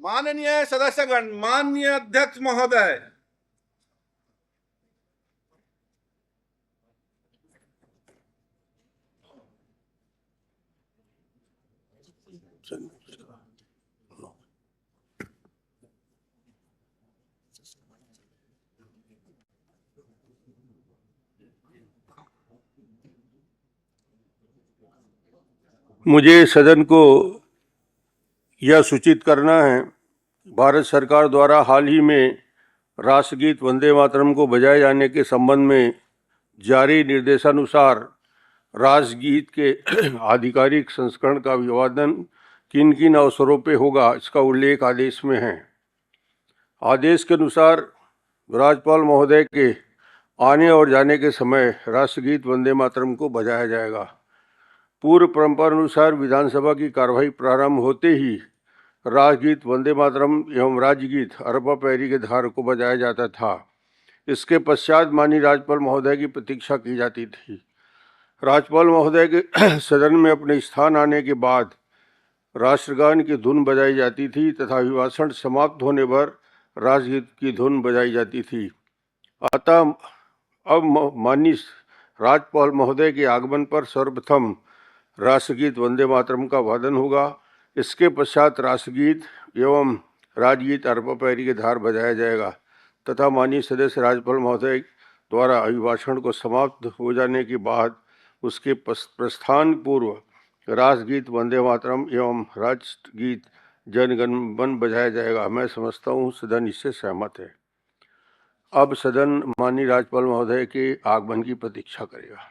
माननीय सदस्यगण, माननीय अध्यक्ष महोदय, मुझे सदन को यह सूचित करना है, भारत सरकार द्वारा हाल ही में राष्ट्रगीत वंदे मातरम को बजाए जाने के संबंध में जारी निर्देशानुसार राष्ट्रगीत के आधिकारिक संस्करण का अभिवादन किन किन अवसरों पे होगा, इसका उल्लेख आदेश में है। आदेश के अनुसार राज्यपाल महोदय के आने और जाने के समय राष्ट्रगीत वंदे मातरम को बजाया जाएगा। पूर्व परंपरा अनुसार विधानसभा की कार्यवाही प्रारंभ होते ही राष्ट्रगीत वंदे मातरम एवं राज्यगीत अरपा पैरी के धार को बजाया जाता था। इसके पश्चात माननीय राज्यपाल महोदय की प्रतीक्षा की जाती थी। राज्यपाल महोदय के सदन में अपने स्थान आने के बाद राष्ट्रगान की धुन बजाई जाती थी तथा अभिभाषण समाप्त होने पर राष्ट्रगीत की धुन बजाई जाती थी। अतः अब माननीय राज्यपाल महोदय के आगमन पर सर्वप्रथम राष्ट्रगीत वंदे मातरम का वादन होगा। इसके पश्चात राष्ट्रगीत एवं राज्यगीत अरपा पैरी के धार बजाया जाएगा तथा माननीय सदस्य राज्यपाल महोदय द्वारा अभिभाषण को समाप्त हो जाने के बाद उसके प्रस्थान पूर्व राष्ट्रगीत वंदे मातरम एवं राष्ट्रगीत जन गण मन बजाया जाएगा। मैं समझता हूँ सदन इससे सहमत है। अब सदन माननीय राज्यपाल महोदय के आगमन की प्रतीक्षा करेगा।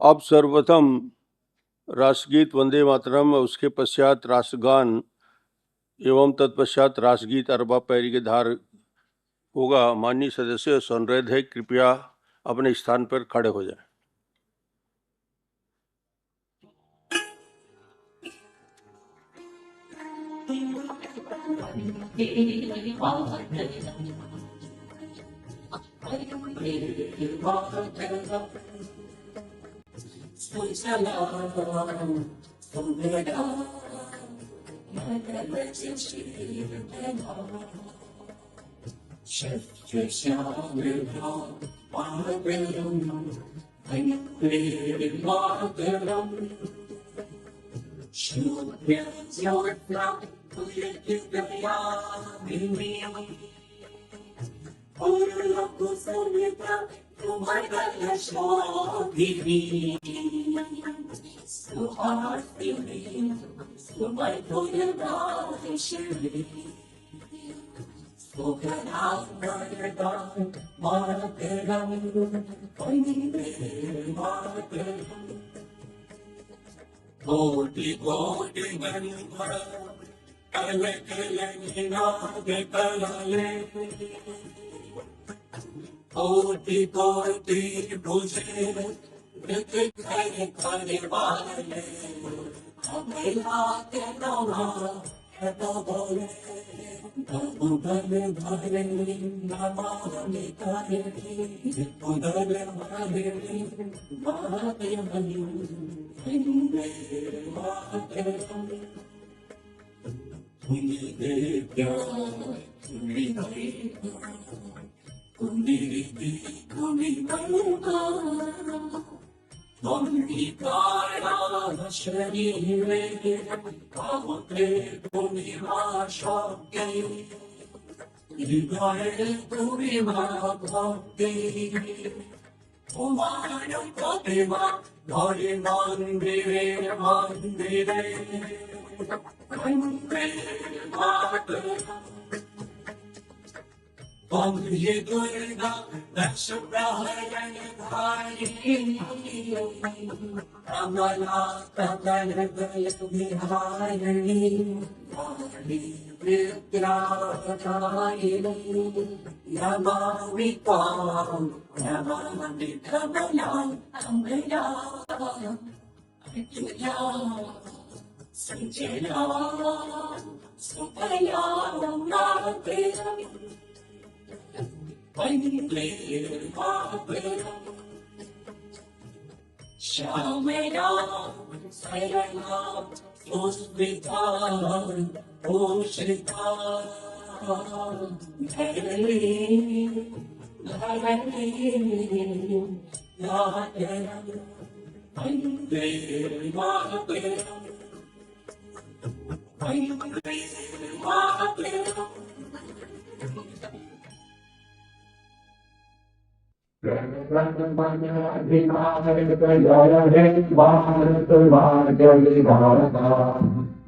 अब सर्वप्रथम राष्ट्रगीत वंदे मातरम और उसके पश्चात राष्ट्रगान एवं तत्पश्चात राष्ट्रगीत अरबा पैरी के धार होगा। माननीय सदस्य अनुरोध है कृपया अपने स्थान पर खड़े हो जाएं।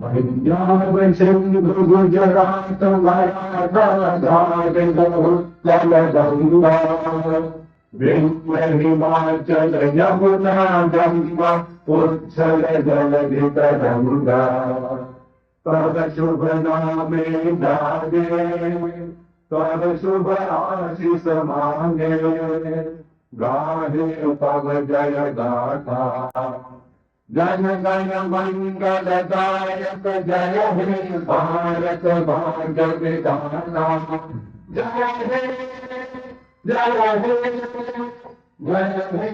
पंजाब सिंधु गुजरात मराठा गंगा विंध्य हिमाचल यमुना गंगा उत्सल जलधि तरंगा तब शुभ नामे जागे तब शुभ आशीष मांगे गाहे तब जय गाथा जन गण मंगलदायक जय हे भारत भाग्य विधाता जय हे जय हे जय हे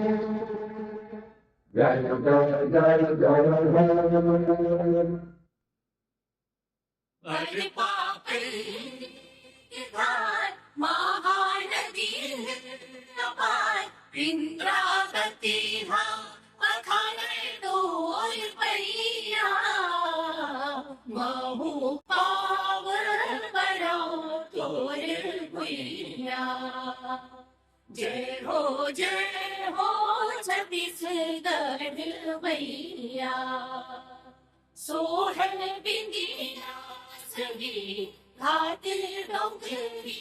जय जय जय हे अरे बाप रे इधर महानदी अपार इंद्रावती हाँ अखाड़े डोल पैया महू पावर बड़ो तोर भैया जय हो छत्तीसगढ़ भैया सोहन बिंदिया सगी घाट डोंगरी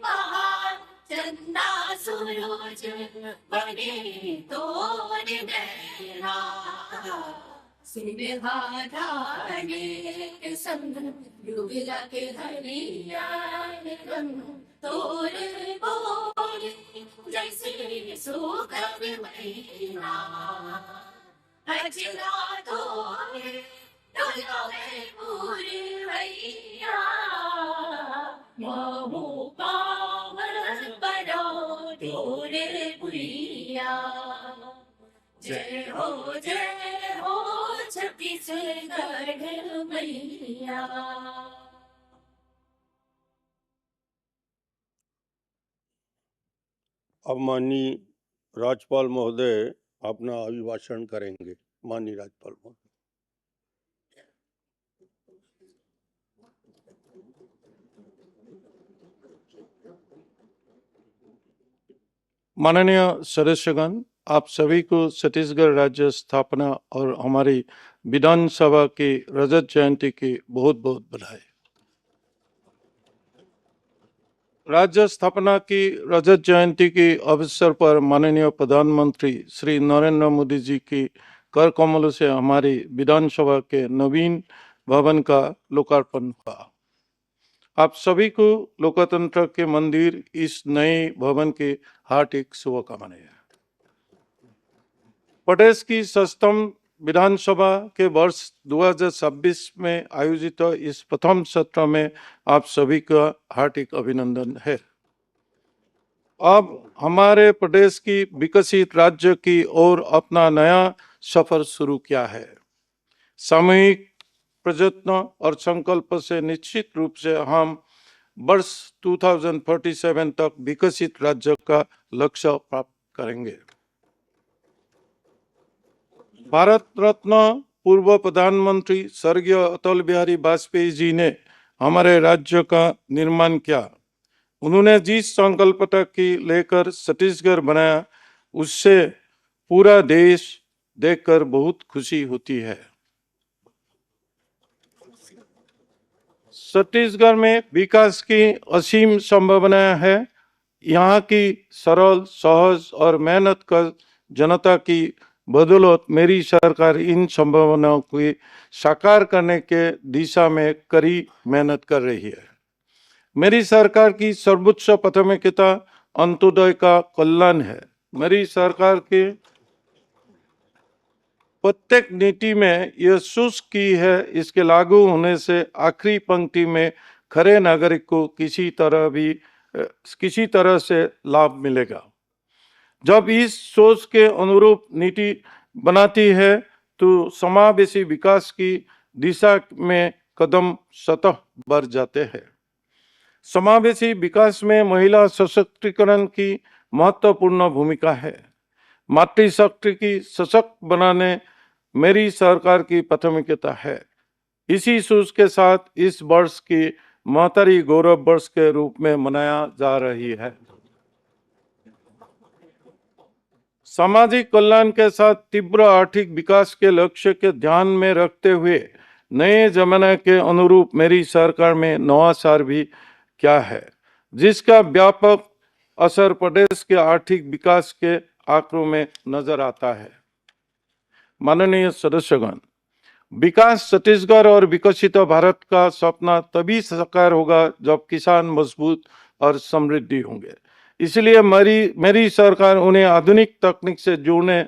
महान चंदा सूरज बने तोर नैना सिन्हा धाने संग युगला के हरिया रंग तोर बोल जैसे सुगम मैना अजरा तोरे डोले पूरे भैया महू पावर बड़ो तोरे भैया जय हो छत्तीसगढ़ भैया। अब माननीय राज्यपाल महोदय अपना अभिभाषण करेंगे। माननीय राज्यपाल महोदय। माननीय सदस्यगण, आप सभी को छत्तीसगढ़ राज्य स्थापना और हमारी विधानसभा की रजत जयंती की बहुत बहुत बधाई। राज्य स्थापना की रजत जयंती के अवसर पर माननीय प्रधानमंत्री श्री नरेंद्र मोदी जी की कर कमलों से हमारी विधानसभा के नवीन भवन का लोकार्पण हुआ। आप सभी को लोकतंत्र के मंदिर इस नए भवन के हार्दिक शुभकामनाएं। प्रदेश की 7वीं विधानसभा के वर्ष 2026 में आयोजित इस प्रथम सत्र में आप सभी का हार्दिक अभिनंदन है। अब हमारे प्रदेश की विकसित राज्य की ओर अपना नया सफर शुरू किया है। सामूहिक प्रयत्न और संकल्प से निश्चित रूप से हम वर्ष 2047 तक विकसित राज्य का लक्ष्य प्राप्त करेंगे। भारत रत्न पूर्व प्रधानमंत्री स्वर्गीय अटल बिहारी वाजपेयी जी ने हमारे राज्य का निर्माण किया। उन्होंने जिस संकल्पता की लेकर छत्तीसगढ़ बनाया, उससे पूरा देश देखकर बहुत खुशी होती है। छत्तीसगढ़ में विकास की असीम संभावना है। यहाँ की सरल, सहज और मेहनत कर जनता की बदौलत मेरी सरकार इन संभावनाओं को साकार करने के दिशा में कड़ी मेहनत कर रही है। मेरी सरकार की सर्वोच्च प्राथमिकता अंत्योदय का कल्याण है। मेरी सरकार के प्रत्येक नीति में यह सुनिश्चित की है, इसके लागू होने से आखिरी पंक्ति में खरे नागरिक को किसी तरह से लाभ मिलेगा। जब इस सोच के अनुरूप नीति बनाती है तो समावेशी विकास की दिशा में कदम सतह बढ़ जाते हैं। समावेशी विकास में महिला सशक्तिकरण की महत्वपूर्ण भूमिका है। मातृशक्ति की सशक्त बनाने मेरी सरकार की प्राथमिकता है। इसी सोच के साथ इस वर्ष की महतारी गौरव वर्ष के रूप में मनाया जा रही है। सामाजिक कल्याण के साथ तीव्र आर्थिक विकास के लक्ष्य के ध्यान में रखते हुए नए जमाने के अनुरूप मेरी सरकार में नवाचार भी क्या है, जिसका व्यापक असर प्रदेश के आर्थिक विकास के आंकड़ों में नजर आता है। माननीय सदस्यगण, विकास छत्तीसगढ़ और विकसित भारत का सपना तभी साकार होगा जब किसान मजबूत और समृद्धि होंगे। इसलिए मेरी सरकार उन्हें आधुनिक तकनीक से जोड़ने,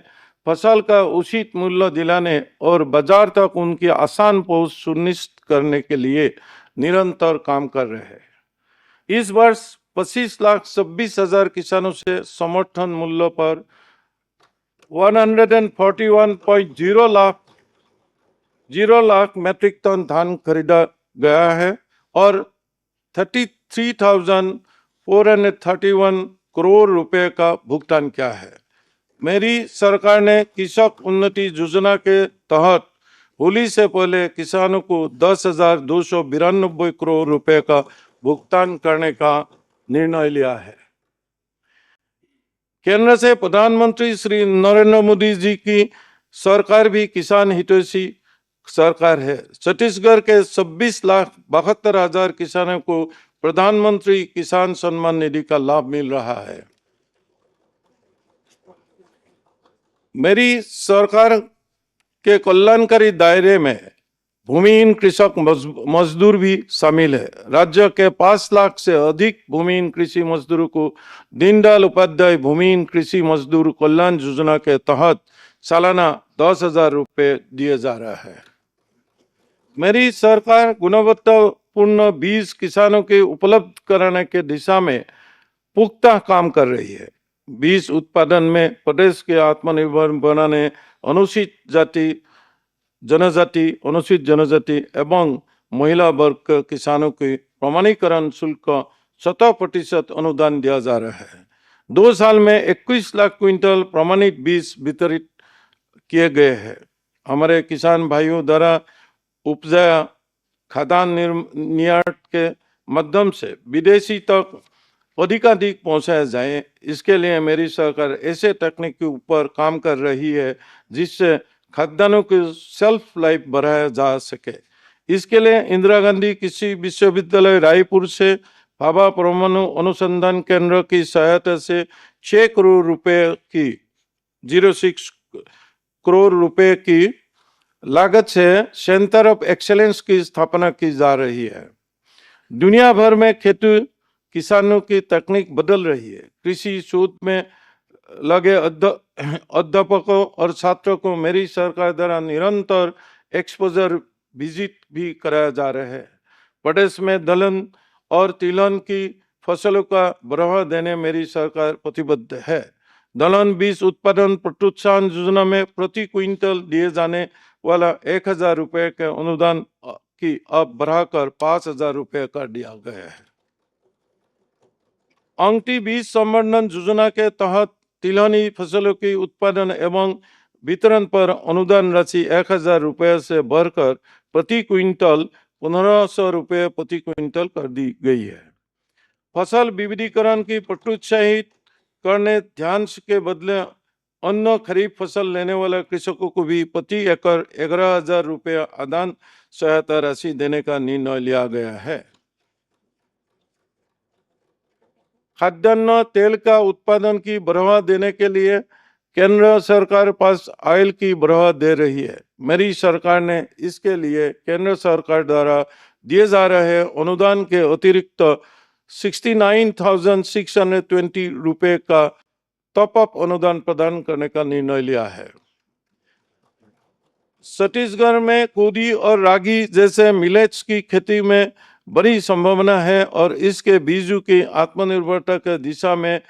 फसल का उचित मूल्य दिलाने और बाजार तक उनकी आसान पहुंच सुनिश्चित करने के लिए निरंतर काम कर रहे हैं। इस वर्ष 25,26,000 किसानों से समर्थन मूल्य पर 141.0 लाख मीट्रिक टन धान खरीदा गया है और 33,431 करोड़ रुपए का भुगतान किया है। मेरी सरकार ने कृषक उन्नति योजना के तहत होली से पहले किसानों को 10,292 करोड़ रुपए का भुगतान करने का निर्णय लिया है। केंद्र से प्रधानमंत्री श्री नरेंद्र मोदी जी की सरकार भी किसान हितैषी सरकार है। छत्तीसगढ़ के 26,72,000 किसानों को प्रधानमंत्री किसान सम्मान निधि का लाभ मिल रहा है। मेरी सरकार के कल्याणकारी दायरे में भूमिहीन कृषक मजदूर भी शामिल है। राज्य के 5 लाख से अधिक भूमिहीन कृषि मजदूरों को दीनदयाल उपाध्याय भूमिहीन कृषि मजदूर कल्याण योजना के तहत सालाना 10,000 रुपए दिए जा रहा है। मेरी सरकार गुणवत्तापूर्ण बीज किसानों के उपलब्ध कराने के दिशा में पुख्ता काम कर रही है। बीज उत्पादन में प्रदेश के आत्मनिर्भर बनाने, अनुसूचित जनजाति एवं महिला वर्ग के किसानों के प्रमाणीकरण शुल्क 100% अनुदान दिया जा रहा है। 2 साल में 21 लाख क्विंटल प्रमाणित बीज वितरित किए गए हैं। हमारे किसान भाइयों द्वारा उपजाया खाद्यान्न निर्यात के माध्यम से विदेशी तक अधिकाधिक पहुंचाया जाए, इसके लिए मेरी सरकार ऐसे तकनीक के ऊपर काम कर रही है जिससे खाद्यान्नों की शेल्फ लाइफ बढ़ाया जा सके। इसके लिए इंदिरा गांधी कृषि विश्वविद्यालय रायपुर से भाभा परमाणु अनुसंधान केंद्र की सहायता से 6 करोड़ रुपए की 06 करोड़ रुपए की लागत से सेंटर ऑफ एक्सेलेंस की स्थापना की जा रही है। दुनिया भर में खेती किसानों की तकनीक बदल रही है। कृषि शोध में लगे अध्यापकों और छात्रों को मेरी सरकार द्वारा निरंतर एक्सपोजर विजिट भी कराया जा रहा है। प्रदेश में दलहन और तिलहन की फसलों का बढ़ावा देने मेरी सरकार प्रतिबद्ध है। दलहन बीज उत्पादन प्रोत्साहन योजना में प्रति क्विंटल दिए जाने वाला 1,000 रुपए के अनुदान की अब बढ़ाकर 5,000 रुपए कर दिया गया है। अंगठी बीज संवर्धन योजना के तहत तिलहनी फसलों की उत्पादन एवं वितरण पर अनुदान राशि 1,000 रुपए से बढ़कर प्रति क्विंटल 1,500 रुपए प्रति क्विंटल कर दी गई है। फसल विविधीकरण की प्रोत्साहित करने ध्यान के बदले अन्य खरीफ फसल लेने वाले कृषकों को भी प्रति एकड़ 11,000 रुपए अनुदान सहायता राशि देने का निर्णय लिया गया है। खाद्यान्न तेल का उत्पादन की बढ़ावा देने के लिए केंद्र सरकार पास ऑयल की बढ़ावा दे रही है। मेरी सरकार ने इसके लिए केंद्र सरकार द्वारा दिए जा रहे अनुदान के अतिरिक्त 69,620 रुपए का टॉप अप अनुदान प्रदान करने का निर्णय लिया है। छत्तीसगढ़ में कोदी और रागी जैसे मिलेट्स की खेती में बड़ी संभावना है और इसके बीजों की आत्मनिर्भरता के दिशा में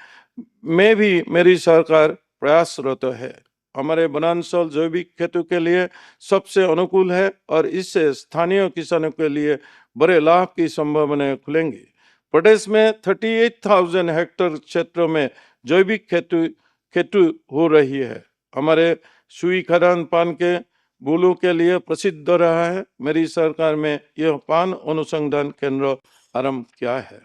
भी मेरी सरकार प्रयासरत है। हमारे वनांचल जैविक खेती के लिए सबसे अनुकूल है और इससे स्थानीय किसानों के लिए बड़े लाभ की संभावनाएं खुलेंगी। प्रदेश में 38,000 हेक्टेयर क्षेत्र में जैविक खेती हो रही है। हमारे सुई खदान पान के फूलों के लिए प्रसिद्ध रहा है। मेरी सरकार में यह पान अनुसंधान केंद्र आरंभ किया है।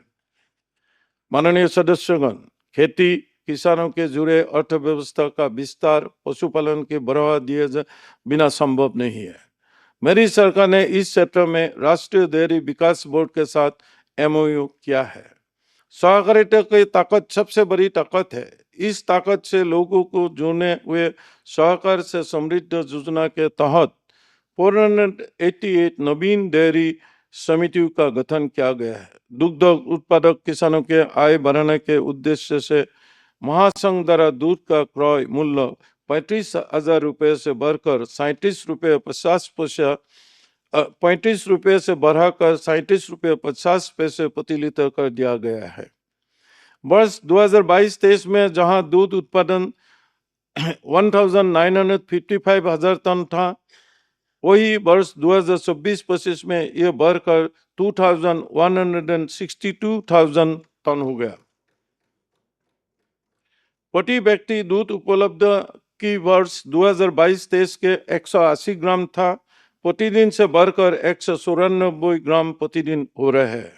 माननीय सदस्यगण, खेती किसानों के जुड़े अर्थव्यवस्था का विस्तार पशुपालन के बढ़ावा दिए बिना संभव नहीं है। मेरी सरकार ने इस क्षेत्र में राष्ट्रीय डेयरी विकास बोर्ड के साथ MOU किया है। सहकारिता की ताकत सबसे बड़ी ताकत है। इस ताकत से लोगों को जोड़ने हुए सहकार से समृद्ध योजना के तहत 488 नवीन डेयरी समितियों का गठन किया गया है। दुग्ध उत्पादक किसानों के आय बढ़ाने के उद्देश्य से महासंघ द्वारा दूध का क्रय मूल्य 35,000 रुपये से बढ़कर 37 रुपये 50 पैसे 35 रुपये से बढ़ाकर 37 रुपये 50 पैसे प्रति लीटर कर दिया गया है। वर्ष 2022-23 में जहां दूध उत्पादन 1,955,000 टन था, वही वर्ष 2026-25 में यह बढ़कर 2,162,000 टन हो गया। प्रति व्यक्ति दूध उपलब्ध की वर्ष 2022-23 के 180 ग्राम था, प्रतिदिन से बढ़कर 194 ग्राम प्रतिदिन हो रहे हैं।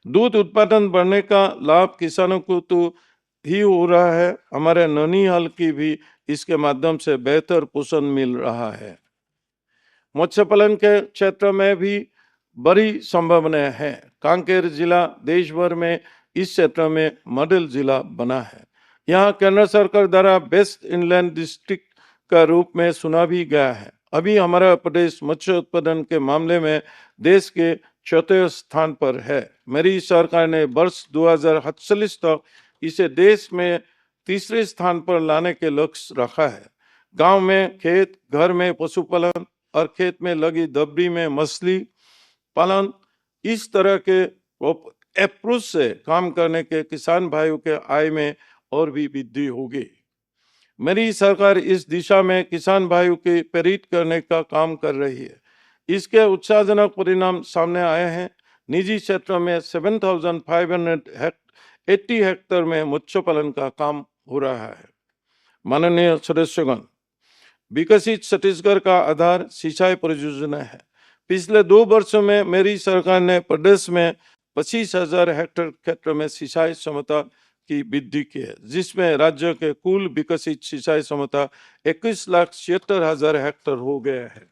दूध उत्पादन बढ़ने का लाभ किसानों को तो ही हो रहा है, हमारे ननिहाल की भी इसके माध्यम से बेहतर पोषण मिल रहा है। मत्स्य पालन के क्षेत्र में भी बड़ी संभावनाएं हैं। कांकेर जिला देश भर में इस क्षेत्र में मॉडल जिला बना है। यहाँ केंद्र सरकार द्वारा बेस्ट इनलैंड डिस्ट्रिक्ट का रूप में सुना भी गया है। अभी हमारा प्रदेश मत्स्य उत्पादन के मामले में देश के चौथे स्थान पर है। मेरी सरकार ने वर्ष 2048 तक इसे देश में तीसरे स्थान पर लाने के लक्ष्य रखा है। गांव में खेत, घर में पशुपालन और खेत में लगी दबड़ी में मछली पालन, इस तरह के अप्रोच से काम करने के किसान भाइयों के आय में और भी वृद्धि होगी। मेरी सरकार इस दिशा में किसान भाइयों के प्रेरित करने का काम कर रही है। इसके उत्साहजनक परिणाम सामने आए हैं। निजी क्षेत्र में 7,580 हेक्टेयर में मत्स्य पालन का काम हो रहा है। माननीय सदस्यगण, विकसित छत्तीसगढ़ का आधार सिंचाई परियोजना है। पिछले 2 वर्षों में मेरी सरकार ने प्रदेश में 25,000 हेक्टेयर क्षेत्र में सिंचाई क्षमता की वृद्धि की है, जिसमें राज्य के कुल विकसित सिंचाई क्षमता 21,76,000 हेक्टेयर हो गया है।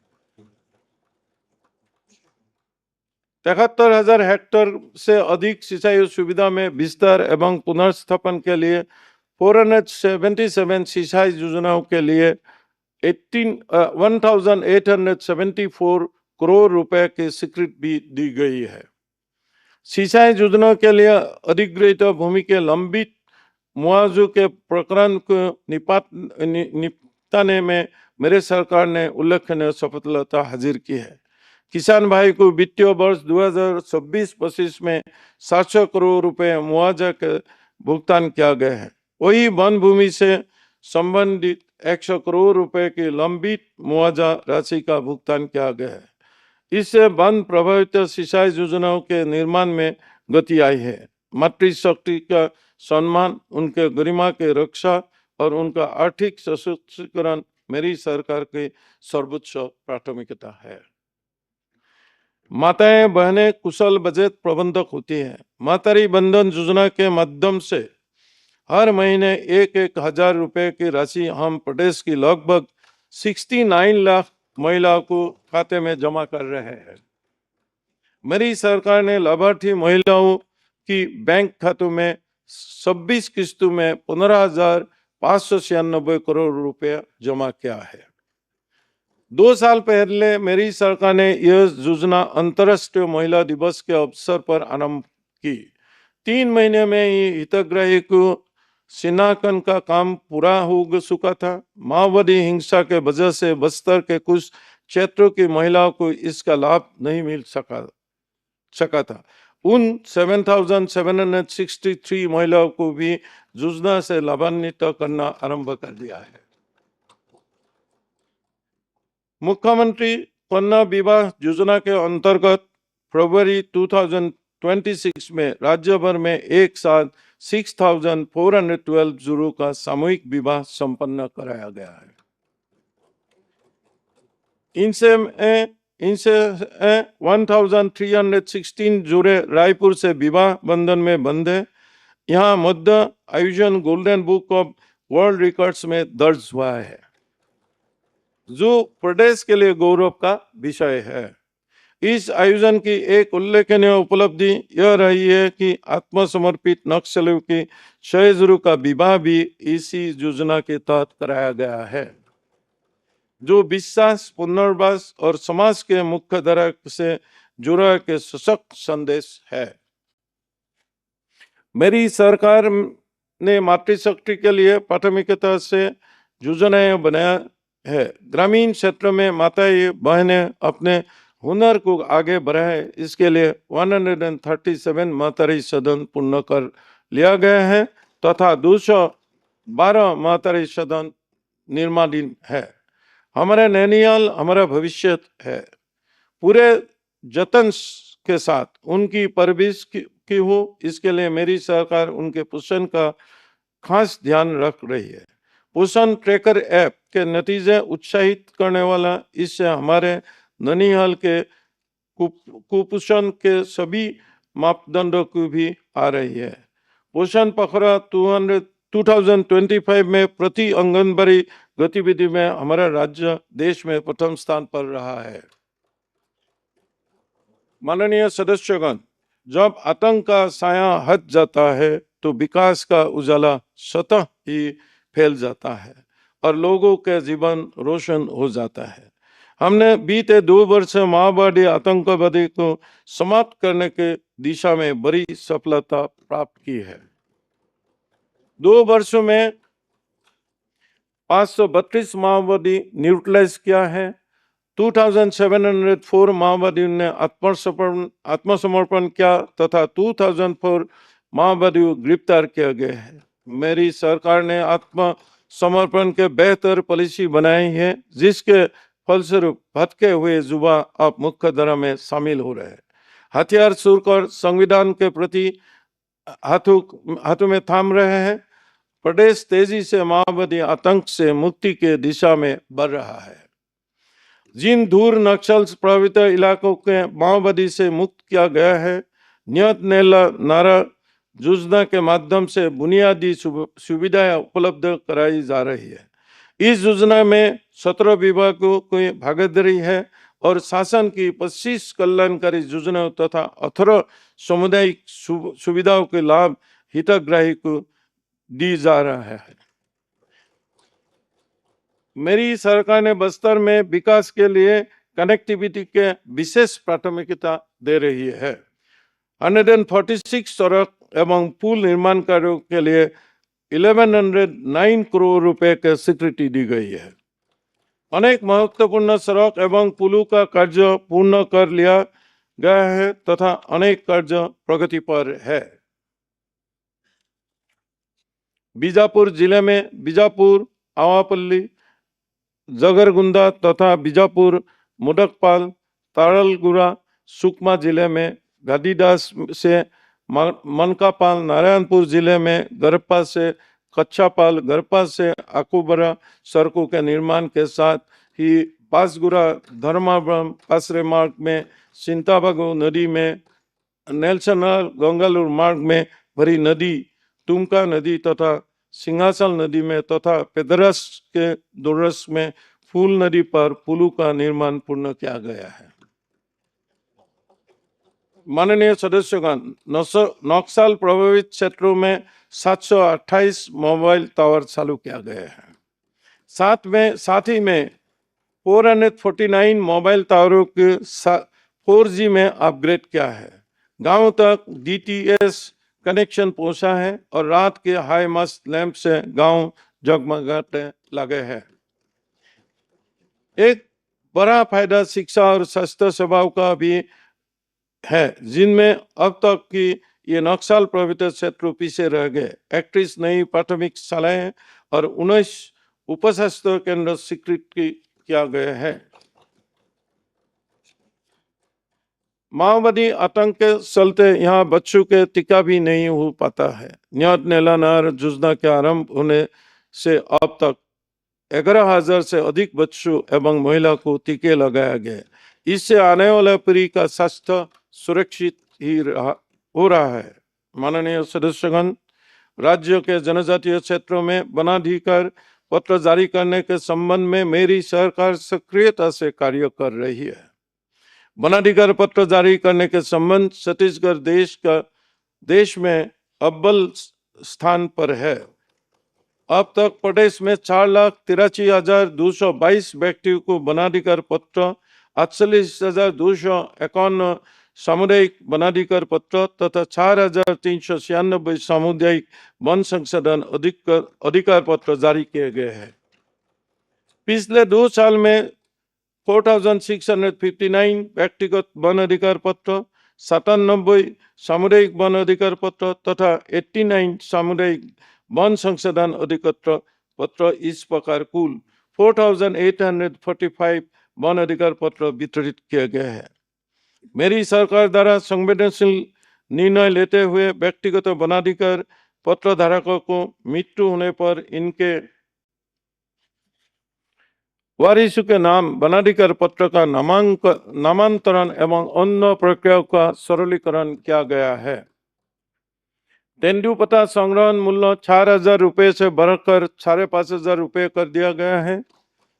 73,000 हेक्टेयर से अधिक सिंचाई सुविधा में विस्तार एवं पुनर्स्थापन के लिए 477 सिंचाई योजनाओं के लिए 1,874 करोड़ रुपए की स्वीकृति भी दी गई है। सिंचाई योजना के लिए अधिग्रहित भूमि के लंबित मुआवजे के प्रकरण को निपटाने में मेरे सरकार ने उल्लेखनीय सफलता हासिल की है। किसान भाई को वित्तीय वर्ष 2026-25 में 700 करोड़ रुपए मुआवजा के भुगतान किया गया है। वही वन भूमि से संबंधित 100 करोड़ रुपए की लंबित मुआवजा राशि का भुगतान किया गया है। इससे वन प्रभावित सिंचाई योजनाओं के निर्माण में गति आई है। मातृशक्ति का सम्मान, उनके गरिमा की रक्षा और उनका आर्थिक सशक्तिकरण मेरी सरकार की सर्वोच्च प्राथमिकता है। माताएं बहनें कुशल बजट प्रबंधक होती हैं। मातृ बंधन योजना के माध्यम से हर महीने 1,000 रुपए की राशि हम प्रदेश की लगभग 69 लाख महिलाओं को खाते में जमा कर रहे हैं। मेरी सरकार ने लाभार्थी महिलाओं की बैंक खातों में 26 किस्तों में 15,596 करोड़ रुपया जमा किया है। 2 साल पहले मेरी सरकार ने यह योजना अंतर्राष्ट्रीय महिला दिवस के अवसर पर आरंभ की। 3 महीने में ही हितग्राही को शिनाख्त का काम पूरा हो चुका था। माओवादी हिंसा के वजह से बस्तर के कुछ क्षेत्रों की महिलाओं को इसका लाभ नहीं मिल सका था। उन 7,763 महिलाओं को भी योजना से लाभान्वित करना आरंभ कर दिया है। मुख्यमंत्री कन्या विवाह योजना के अंतर्गत फरवरी 2023 26 में राज्य भर में एक साथ 6,412 जोड़ों का सामूहिक विवाह संपन्न कराया गया है। इनसे 1,316 जोड़े रायपुर से विवाह बंधन में बंधे। यहाँ मध्य आयोजन golden book of world records में दर्ज हुआ है, जो प्रदेश के लिए गौरव का विषय है। इस आयोजन की एक उल्लेखनीय उपलब्धि यह रही है कि आत्मसमर्पित नक्सलियों की 100 जोड़ों का विवाह भी इसी योजना के तहत कराया गया है, जो विश्वास, पुनर्वास और समाज के मुख्य धारा से जुड़ा के सशक्त संदेश है। मेरी सरकार ने मातृशक्ति के लिए प्राथमिकता से योजनाएं बनाया है। ग्रामीण क्षेत्र में माताएं बहनें अपने हुनर को आगे बढ़ाए, इसके लिए 137 मातृ सदन पूर्ण कर लिया गया है तथा 212 मातृ सदन निर्माणाधीन है। हमारा नैनीताल हमारा भविष्य है। पूरे जतन के साथ उनकी परवरिश की हो, इसके लिए मेरी सरकार उनके पोषण का खास ध्यान रख रही है। पोषण ट्रैकर ऐप के नतीजे उत्साहित करने वाला, इससे हमारे ननिहाल के कुपोषण के सभी मापदंडों को भी आ रही है। पोषण पखवाड़ा 2025 में प्रति आंगनबाड़ी गतिविधि में हमारा राज्य देश में प्रथम स्थान पर रहा है। माननीय सदस्यगण, जब आतंक का साया हट जाता है तो विकास का उजाला स्वतः ही फैल जाता है और लोगों के जीवन रोशन हो जाता है। हमने बीते 2 वर्ष से माओवादी आतंकवादी को समाप्त करने के दिशा में बड़ी सफलता प्राप्त की है। 2 वर्षों में 532 माओवादी न्यूट्रलाइज किया है। 2704 माओवादियों ने आत्मसमर्पण किया तथा 2004 माओवादियों गिरफ्तार किया गया है। मेरी सरकार ने आत्मसमर्पण के बेहतर पॉलिसी बनाई है, जिसके फलस्वरूप भटके हुए युवा अब मुख्य धारा में शामिल हो रहे हैं। हथियार छोड़कर संविधान के प्रति हाथों में थाम रहे हैं। प्रदेश तेजी से माओवादी आतंक से मुक्ति के दिशा में बढ़ रहा है। जिन दूर नक्सल प्रभावित इलाकों के माओवादी से मुक्त किया गया है, नियत नेला नारा योजना के माध्यम से बुनियादी सुविधाएं उपलब्ध कराई जा रही है। इस योजना में 17 विभागों की भागीदारी है और शासन की 25 कल्याणकारी योजनाओं तथा 18 सामुदायिक सुविधाओं के लाभ हितग्राही को दी जा रहा है। मेरी सरकार ने बस्तर में विकास के लिए कनेक्टिविटी के विशेष प्राथमिकता दे रही है। 146 सड़क एवं पुल निर्माण कार्यों के लिए 1109 करोड़ रुपए की स्वीकृति दी गई है। अनेक महत्वपूर्ण सड़क एवं पुलों का कार्य पूर्ण कर लिया गया है तथा अनेक कार्य प्रगति पर है। बीजापुर जिले में बीजापुर, आवापल्ली, जगरगुंडा तथा बीजापुर, मुडकपाल, तारलगुड़ा, सुकमा जिले में गादीदास से मनकापाल, नारायणपुर जिले में गरप्पा से कच्चापाल, गरप्पा से आकुबरा सड़कों के निर्माण के साथ ही बांसगुड़ा धर्मावरम आश्रय मार्ग में, सिंताबागो नदी में, नेल्सनल गंगालूर मार्ग में भरी नदी, तुमका नदी तथा सिंहासल नदी में तथा पेदरस के दूरस में फूल नदी पर पुलों का निर्माण पूर्ण किया गया है। माननीय सदस्यगण, नक्सल प्रभावित क्षेत्रों में 728 मोबाइल टावर चालू किया गया है। साथ ही में 449 मोबाइल टावरों के 4G में अपग्रेड किया है। गांव तक DTS कनेक्शन पहुंचा है और रात के हाई मस्त लैंप से गांव जगमगाने लगे हैं। एक बड़ा फायदा शिक्षा और स्वास्थ्य सेवाओं का भी है, जिनमें अब तक की ये नक्सल प्रभावित क्षेत्र पीछे रह गए। 31 नई प्राथमिक शालाएं और 19 उपस्वास्थ्य केंद्र स्वीकृत किया गया है। माओवादी आतंक के चलते यहाँ बच्चों के टीका भी नहीं हो पाता है। न्यात नेलानार योजना के आरंभ होने से अब तक 11,000 से अधिक बच्चों एवं महिला को टीके लगाया गया। इससे आने वाला पीढ़ी का स्वास्थ्य सुरक्षित हो रहा है। माननीय सदस्यगण, राज्य के जनजातीय क्षेत्रों में वनाधिकार पत्र जारी करने के संबंध में मेरी सरकार सक्रियता से कार्य कर रही है। वनाधिकार पत्र जारी करने के संबंध छत्तीसगढ़ देश में अव्वल स्थान पर है। अब तक प्रदेश में 4,83,222 व्यक्तियों को वनाधिकार पत्र, 48,251 सामुदायिक वनाधिकार पत्र तथा 4,396 सामुदायिक वन संशोधन अधिकार पत्र जारी किए गए हैं। पिछले 2 साल में 4,659 व्यक्तिगत वन अधिकार पत्र, 97 सामुदायिक वन अधिकार पत्र तथा 89 सामुदायिक वन संशोधन अधिकार पत्र, इस प्रकार कुल 4,845 वन अधिकार पत्र वितरित किए गए हैं। मेरी सरकार द्वारा संवेदनशील निर्णय लेते हुए व्यक्तिगत वनाधिकार पत्र धारकों को मृत्यु होने पर इनके वारिसों के नाम वनाधिकार पत्र का नामांतरण एवं अन्य प्रक्रिया का सरलीकरण किया गया है। तेंदुपत्ता संग्रहण मूल्य 4,000 रुपये से बढ़कर 5,500 रुपये कर दिया गया है।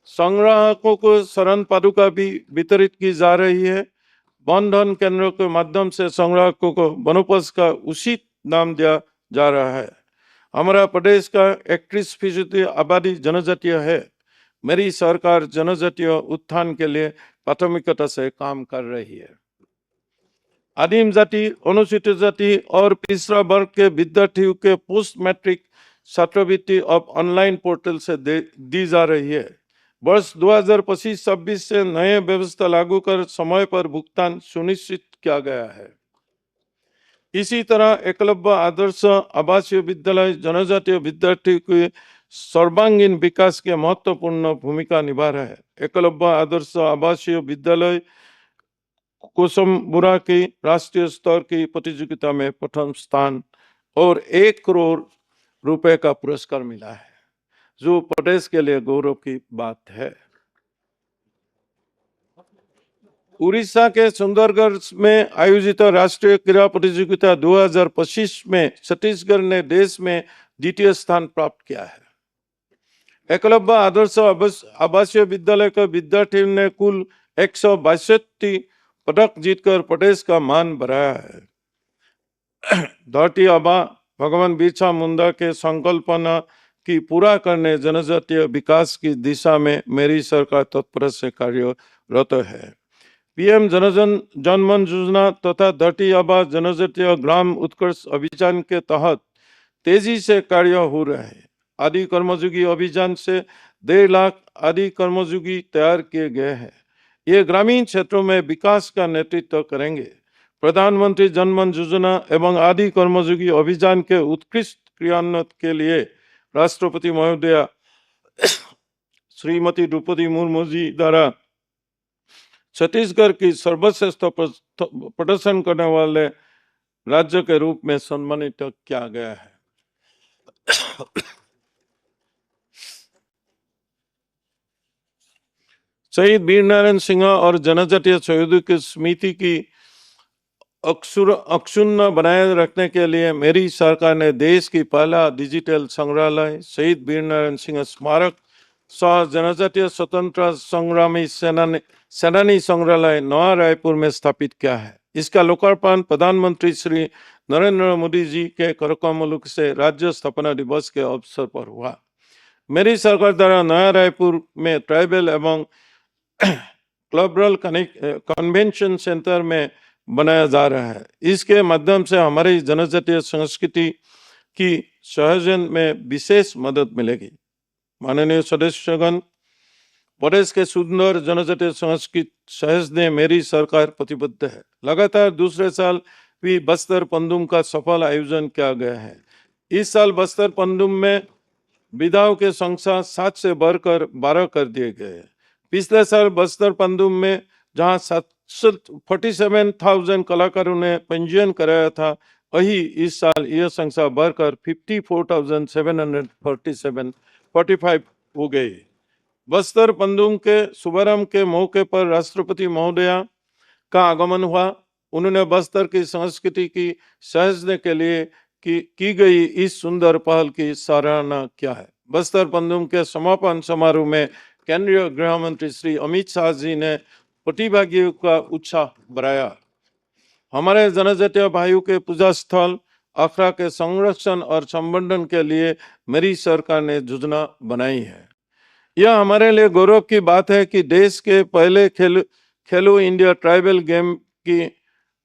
संग्राहकों को शरण पादुका भी वितरित की जा रही है। वन धन केंद्रों के माध्यम से संग्राहकों को वनोपज का उचित दाम दिया जा रहा है। हमारा प्रदेश का 31% आबादी जनजातीय है। मेरी सरकार जनजातीय उत्थान के लिए प्राथमिकता से काम कर रही है। आदिम जाति, अनुसूचित जाति और पिछड़ा वर्ग के विद्यार्थियों के पोस्ट मैट्रिक छात्रवृत्ति अब ऑनलाइन पोर्टल से दी जा रही है। वर्ष 2025-26 से नए व्यवस्था लागू कर समय पर भुगतान सुनिश्चित किया गया है। इसी तरह एकलव्य आदर्श आवासीय विद्यालय जनजातीय विद्यार्थियों के सर्वांगीण विकास के महत्वपूर्ण भूमिका निभा रहा है। एकलव्य आदर्श आवासीय विद्यालय कोसमबुरा की राष्ट्रीय स्तर की प्रतियोगिता में प्रथम स्थान और 1 करोड़ रुपए का पुरस्कार मिला है, जो प्रदेश के लिए गौरव की बात है। उड़ीसा के सुंदरगढ़ में आयोजित राष्ट्रीय क्रीड़ा प्रतियोगिता 2025 में छत्तीसगढ़ ने देश में द्वितीय स्थान प्राप्त किया है। एकलव्य आदर्श आवासीय विद्यालय के विद्यार्थियों ने कुल 162 पदक जीतकर प्रदेश का मान बढ़ाया है। धरती आबा भगवान बिरसा मुंडा के संकल्पना की पूरा करने जनजातीय विकास की दिशा में मेरी सरकार तत्पर से कार्यरत है। पीएम जनमन योजना तथा धरती आबा जनजातीय ग्राम उत्कर्ष अभियान के तहत तेजी से कार्य हो रहे हैं। आदि कर्मयोगी अभियान से 1.5 लाख आदि कर्मयोगी तैयार किए गए हैं। ये ग्रामीण क्षेत्रों में विकास का नेतृत्व करेंगे। प्रधानमंत्री जनमन योजना एवं आदि कर्मयोगी अभियान के उत्कृष्ट क्रियान्वयन के लिए राष्ट्रपति महोदया श्रीमती द्रौपदी मुर्मू जी द्वारा छत्तीसगढ़ की सर्वश्रेष्ठ प्रदर्शन करने वाले राज्य के रूप में सम्मानित किया गया है। शहीद वीरनारायण सिंह और जनजातीय शहीदों की स्मृति की अक्षुण्ण बनाए रखने के लिए मेरी सरकार ने देश की पहला डिजिटल संग्रहालय शहीद वीरनारायण सिंह स्मारक सह जनजातीय स्वतंत्रता संग्रामी सेनानी संग्रहालय नवा रायपुर में स्थापित किया है। इसका लोकार्पण प्रधानमंत्री श्री नरेंद्र मोदी जी के करकमल से राज्य स्थापना दिवस के अवसर पर हुआ। मेरी सरकार द्वारा नया रायपुर में ट्राइबल एवं क्लबरल कन्वेंशन सेंटर में बनाया जा रहा है। इसके माध्यम से हमारी जनजातीय संस्कृति की सहजन में विशेष मदद मिलेगी। माननीय सदस्यगण, प्रदेश के सुंदर जनजातीय संस्कृति सहजने मेरी सरकार प्रतिबद्ध है। लगातार दूसरे साल भी बस्तर पंदुम का सफल आयोजन किया गया है। इस साल बस्तर पंदुम में विधाओं के संख्या 7 से बढ़कर 12 कर दिए गए। पिछले साल बस्तर पंदुम में जहां 47,000 कलाकारों ने पंजीयन कराया था, वही इस साल यह संख्या बढ़कर 54,745 हो गई। बस्तर पंदुम के शुभारंभ के मौके पर राष्ट्रपति महोदया का आगमन हुआ। उन्होंने बस्तर की संस्कृति की सहेजने के लिए की गई इस सुंदर पहल की सराहना किया है। बस्तर पंदुम के समापन समारोह में केंद्रीय गृह मंत्री श्री अमित शाह जी ने प्रतिभागियों का उत्साह बढ़ाया। हमारे जनजातीय भाइयों के पूजा स्थल अखड़ा के संरक्षण और संवर्धन के लिए मेरी सरकार ने योजना बनाई है। यह हमारे लिए गौरव की बात है कि देश के पहले खेलो इंडिया ट्राइबल गेम की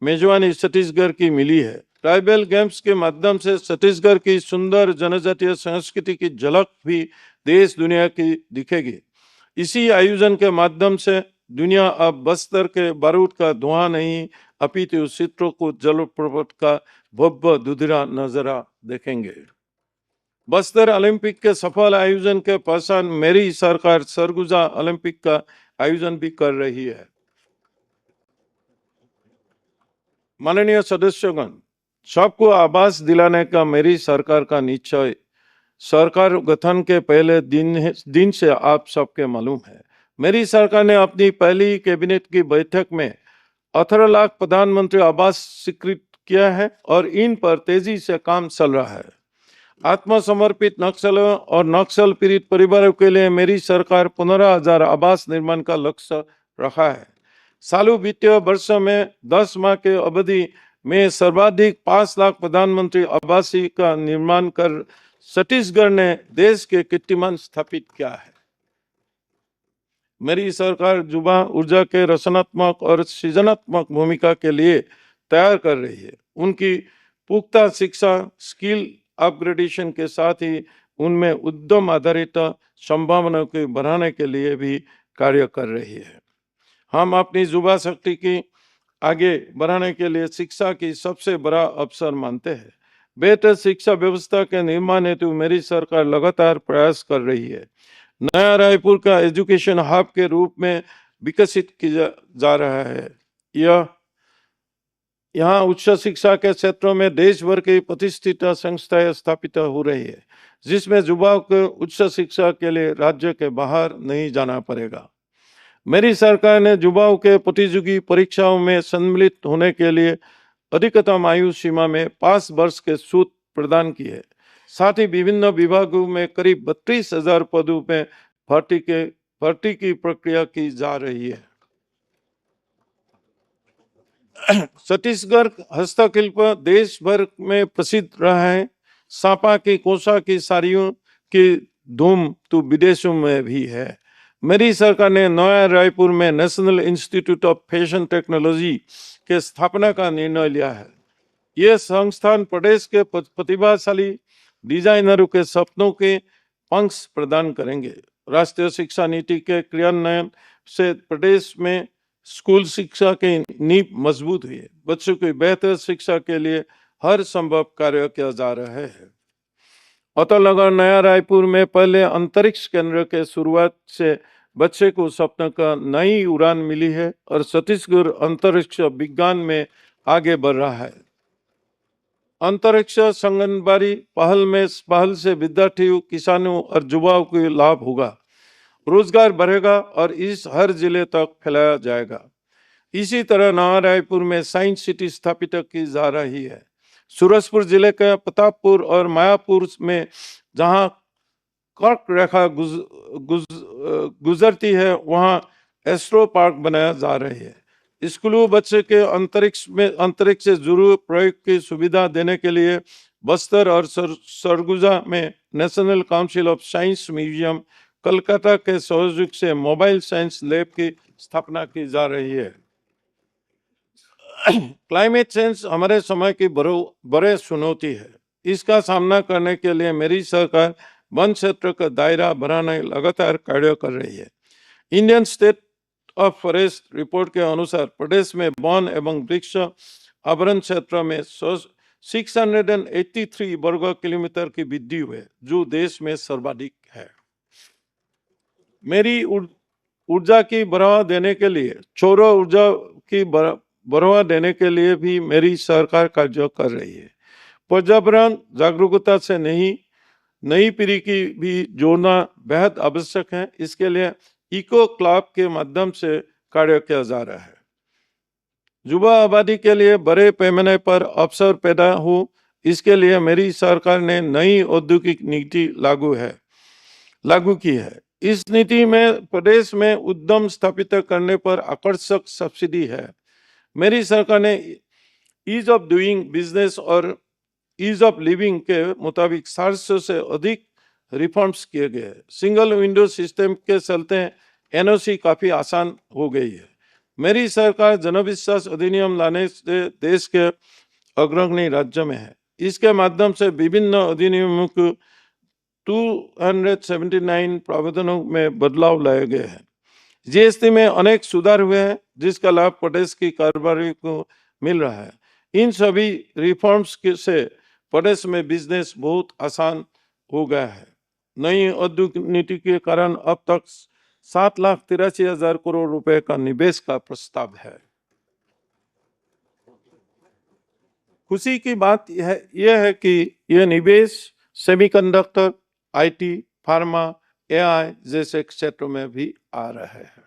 मेजबानी छत्तीसगढ़ की मिली है। ट्राइबल गेम्स के माध्यम से छत्तीसगढ़ की सुंदर जनजातीय संस्कृति की झलक भी देश दुनिया की दिखेगी। इसी आयोजन के माध्यम से दुनिया अब बस्तर के बारूद का धुआं नहीं अपितु चित्रकूट जलप्रपात का भव्य दुधरा नजारा देखेंगे। बस्तर ओलंपिक के सफल आयोजन के पश्चात मेरी सरकार सरगुजा ओलंपिक का आयोजन भी कर रही है। माननीय सदस्यगण, सबको आवास दिलाने का मेरी सरकार का निश्चय सरकार गठन के पहले दिन से आप सबके मालूम है। मेरी सरकार ने अपनी पहली कैबिनेट की बैठक में 18 लाख प्रधानमंत्री आवास स्वीकृत किया है और इन पर तेजी से काम चल रहा है। आत्मसमर्पित नक्सलों और नक्सल पीड़ित परिवारों के लिए मेरी सरकार 15,000 आवास निर्माण का लक्ष्य रखा है। चालू वित्तीय वर्ष में 10 माह के अवधि में सर्वाधिक 5 लाख प्रधानमंत्री आवासीय का निर्माण कर छत्तीसगढ़ ने देश के कीर्तिमान स्थापित किया है। मेरी सरकार युवा ऊर्जा के रचनात्मक और सृजनात्मक भूमिका के लिए तैयार कर रही है। उनकी पुख्ता शिक्षा, स्किल अपग्रेडेशन के साथ ही उनमें उद्यम आधारित संभावनाओं को बढ़ाने के लिए भी कार्य कर रही है। हम अपनी युवा शक्ति की आगे बढ़ाने के लिए शिक्षा की सबसे बड़ा अवसर मानते हैं। बेहतर शिक्षा व्यवस्था के निर्माण हेतु मेरी सरकार लगातार प्रयास कर रही है। नया रायपुर का एजुकेशन हब के रूप में विकसित किया जा रहा है। यहाँ उच्च शिक्षा के क्षेत्रों में देश भर की प्रतिष्ठित संस्थाएं स्थापित हो रही है, जिसमें युवाओं को उच्च शिक्षा के लिए राज्य के बाहर नहीं जाना पड़ेगा। मेरी सरकार ने युवाओं के प्रतियोगी परीक्षाओं में सम्मिलित होने के लिए अधिकतम आयु सीमा में 5 वर्ष के छूट प्रदान की है। साथ ही विभिन्न विभागों में करीब 32,000 पदों में भर्ती की प्रक्रिया की जा रही है। छत्तीसगढ़ हस्तशिल्प देश भर में प्रसिद्ध रहा है। सांपा की कोसा की साड़ियों की धूम तो विदेशों में भी है। मेरी सरकार ने नया रायपुर में national institute of fashion technology के स्थापना का निर्णय लिया है। यह संस्थान प्रदेश के प्रतिभाशाली डिजाइनरों के सपनों के पंख प्रदान करेंगे। राष्ट्रीय शिक्षा नीति के क्रियान्वयन से प्रदेश में स्कूल शिक्षा की नींव मजबूत हुई है। बच्चों की बेहतर शिक्षा के लिए हर संभव कार्य किया जा रहा है। अतल नगर नया रायपुर में पहले अंतरिक्ष केंद्र के शुरुआत से बच्चे को सपने का नई उड़ान मिली है और छत्तीसगढ़ अंतरिक्ष विज्ञान में आगे बढ़ रहा है। अंतरिक्ष संगनबाड़ी पहल से विद्यार्थियों, किसानों और युवाओं को लाभ होगा, रोजगार बढ़ेगा और इस हर जिले तक फैलाया जाएगा। इसी तरह नया रायपुर में साइंस सिटी स्थापित की जा रही है। सूरजपुर जिले के प्रतापपुर और मायापुर में जहां कर्क रेखा गुजरती है, वहां एस्ट्रो पार्क बनाया जा रही है। स्कूलों बच्चे के अंतरिक्ष से जुड़े प्रयोग की सुविधा देने के लिए बस्तर और सरगुजा में national council of science museum Calcutta के सहयोग से मोबाइल साइंस लैब की स्थापना की जा रही है। क्लाइमेट चेंज हमारे समय की बड़े चुनौती है। इसका सामना करने के लिए मेरी सरकार वन क्षेत्र का दायरा बढ़ाने लगातार कार्य कर रही है। Indian state of forest report के अनुसार प्रदेश में वन एवं वृक्ष आवरण क्षेत्र में 683 वर्ग किलोमीटर की वृद्धि हुई, जो देश में सर्वाधिक है। मेरी ऊर्जा की बढ़ावा देने के लिए सौर ऊर्जा की बढ़ावा देने के लिए भी मेरी सरकार कार्य कर रही है। पर्यावरण जागरूकता से नहीं, नई पीढ़ी की भी जोड़ना बेहद आवश्यक है। इसके लिए इको क्लब के माध्यम से कार्य किया जा रहा है। युवा आबादी के लिए बड़े पैमाने पर अवसर पैदा हो, इसके लिए मेरी सरकार ने नई औद्योगिक नीति लागू की है। इस नीति में प्रदेश में उद्यम स्थापित करने पर आकर्षक सब्सिडी है। मेरी सरकार ने ईज ऑफ डूइंग बिजनेस और ईज ऑफ लिविंग के मुताबिक 700 से अधिक रिफॉर्म्स किए गए हैं। सिंगल विंडो सिस्टम के चलते एनओसी काफी आसान हो गई है। मेरी सरकार जनविश्वास अधिनियम लाने से देश के अग्रणी राज्य में है। इसके माध्यम से विभिन्न अधिनियमों को 279 प्रावधानों में बदलाव लाए गए हैं। जीएसटी में अनेक सुधार हुए हैं, जिसका लाभ प्रदेश की कारोबारी को मिल रहा है। इन सभी रिफॉर्म्स से प्रदेश में बिजनेस बहुत आसान हो गया है। नई औद्योगिक नीति के कारण अब तक 7,83,000 करोड़ रुपए का निवेश का प्रस्ताव है। खुशी की बात यह है कि यह निवेश सेमीकंडक्टर, आईटी, फार्मा, एआई जैसे क्षेत्रों में भी आ रहे हैं।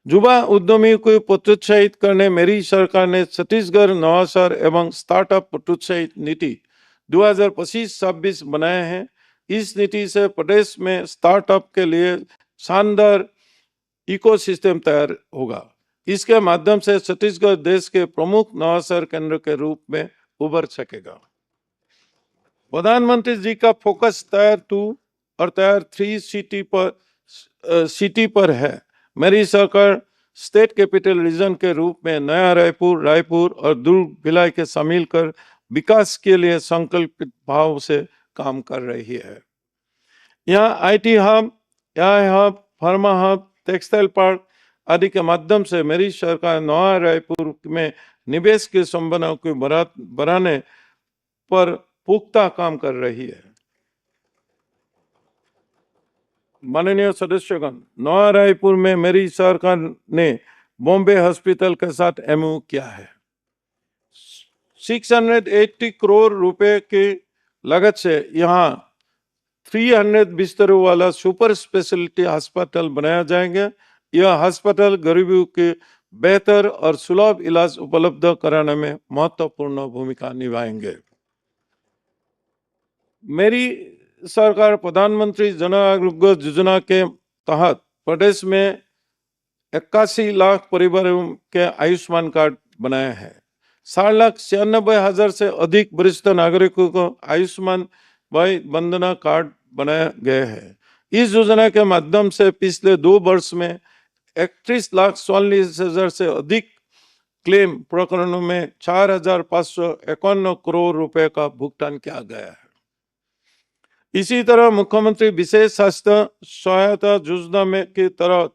युवा उद्यमियों को प्रोत्साहित करने मेरी सरकार ने छत्तीसगढ़ नवाचार एवं स्टार्टअप प्रोत्साहित नीति 2025-26 बनाए हैं। इस नीति से प्रदेश में स्टार्टअप के लिए शानदार इकोसिस्टम तैयार होगा। इसके माध्यम से छत्तीसगढ़ देश के प्रमुख नवाचार केंद्र के रूप में उभर सकेगा। प्रधानमंत्री जी का फोकस टायर 2 और टायर 3 सिटी पर है। मेरी सरकार स्टेट कैपिटल रीजन के रूप में नया रायपुर और दुर्ग भिलाई के शामिल कर विकास के लिए संकल्पित भाव से काम कर रही है। यहाँ IT hub, AI hub, pharma hub, textile park आदि के माध्यम से मेरी सरकार नया रायपुर में निवेश की संभावना को बढ़ाने पर पुख्ता काम कर रही है। माननीय सदस्यगण, नया रायपुर में मेरी सरकार ने बॉम्बे हॉस्पिटल के साथ एमओयू किया है। 680 करोड़ रुपए की लागत से यहाँ 300 बिस्तरों वाला सुपर स्पेशलिटी अस्पताल बनाया जाएगा। यह अस्पताल गरीबों के बेहतर और सुलभ इलाज उपलब्ध कराने में महत्वपूर्ण भूमिका निभाएंगे। मेरी सरकार प्रधानमंत्री जन आरोग्य योजना के तहत प्रदेश में 81 लाख परिवारों के आयुष्मान कार्ड बनाए हैं। 7,96,000 से अधिक वरिष्ठ नागरिकों को आयुष्मान भाई वंदना कार्ड बनाए गए हैं। इस योजना के माध्यम से पिछले 2 वर्ष में 31,44,000 से अधिक क्लेम प्रकरणों में 4,551 करोड़ रुपए का भुगतान किया गया है। इसी तरह मुख्यमंत्री विशेष स्वास्थ्य सहायता योजना में की तरह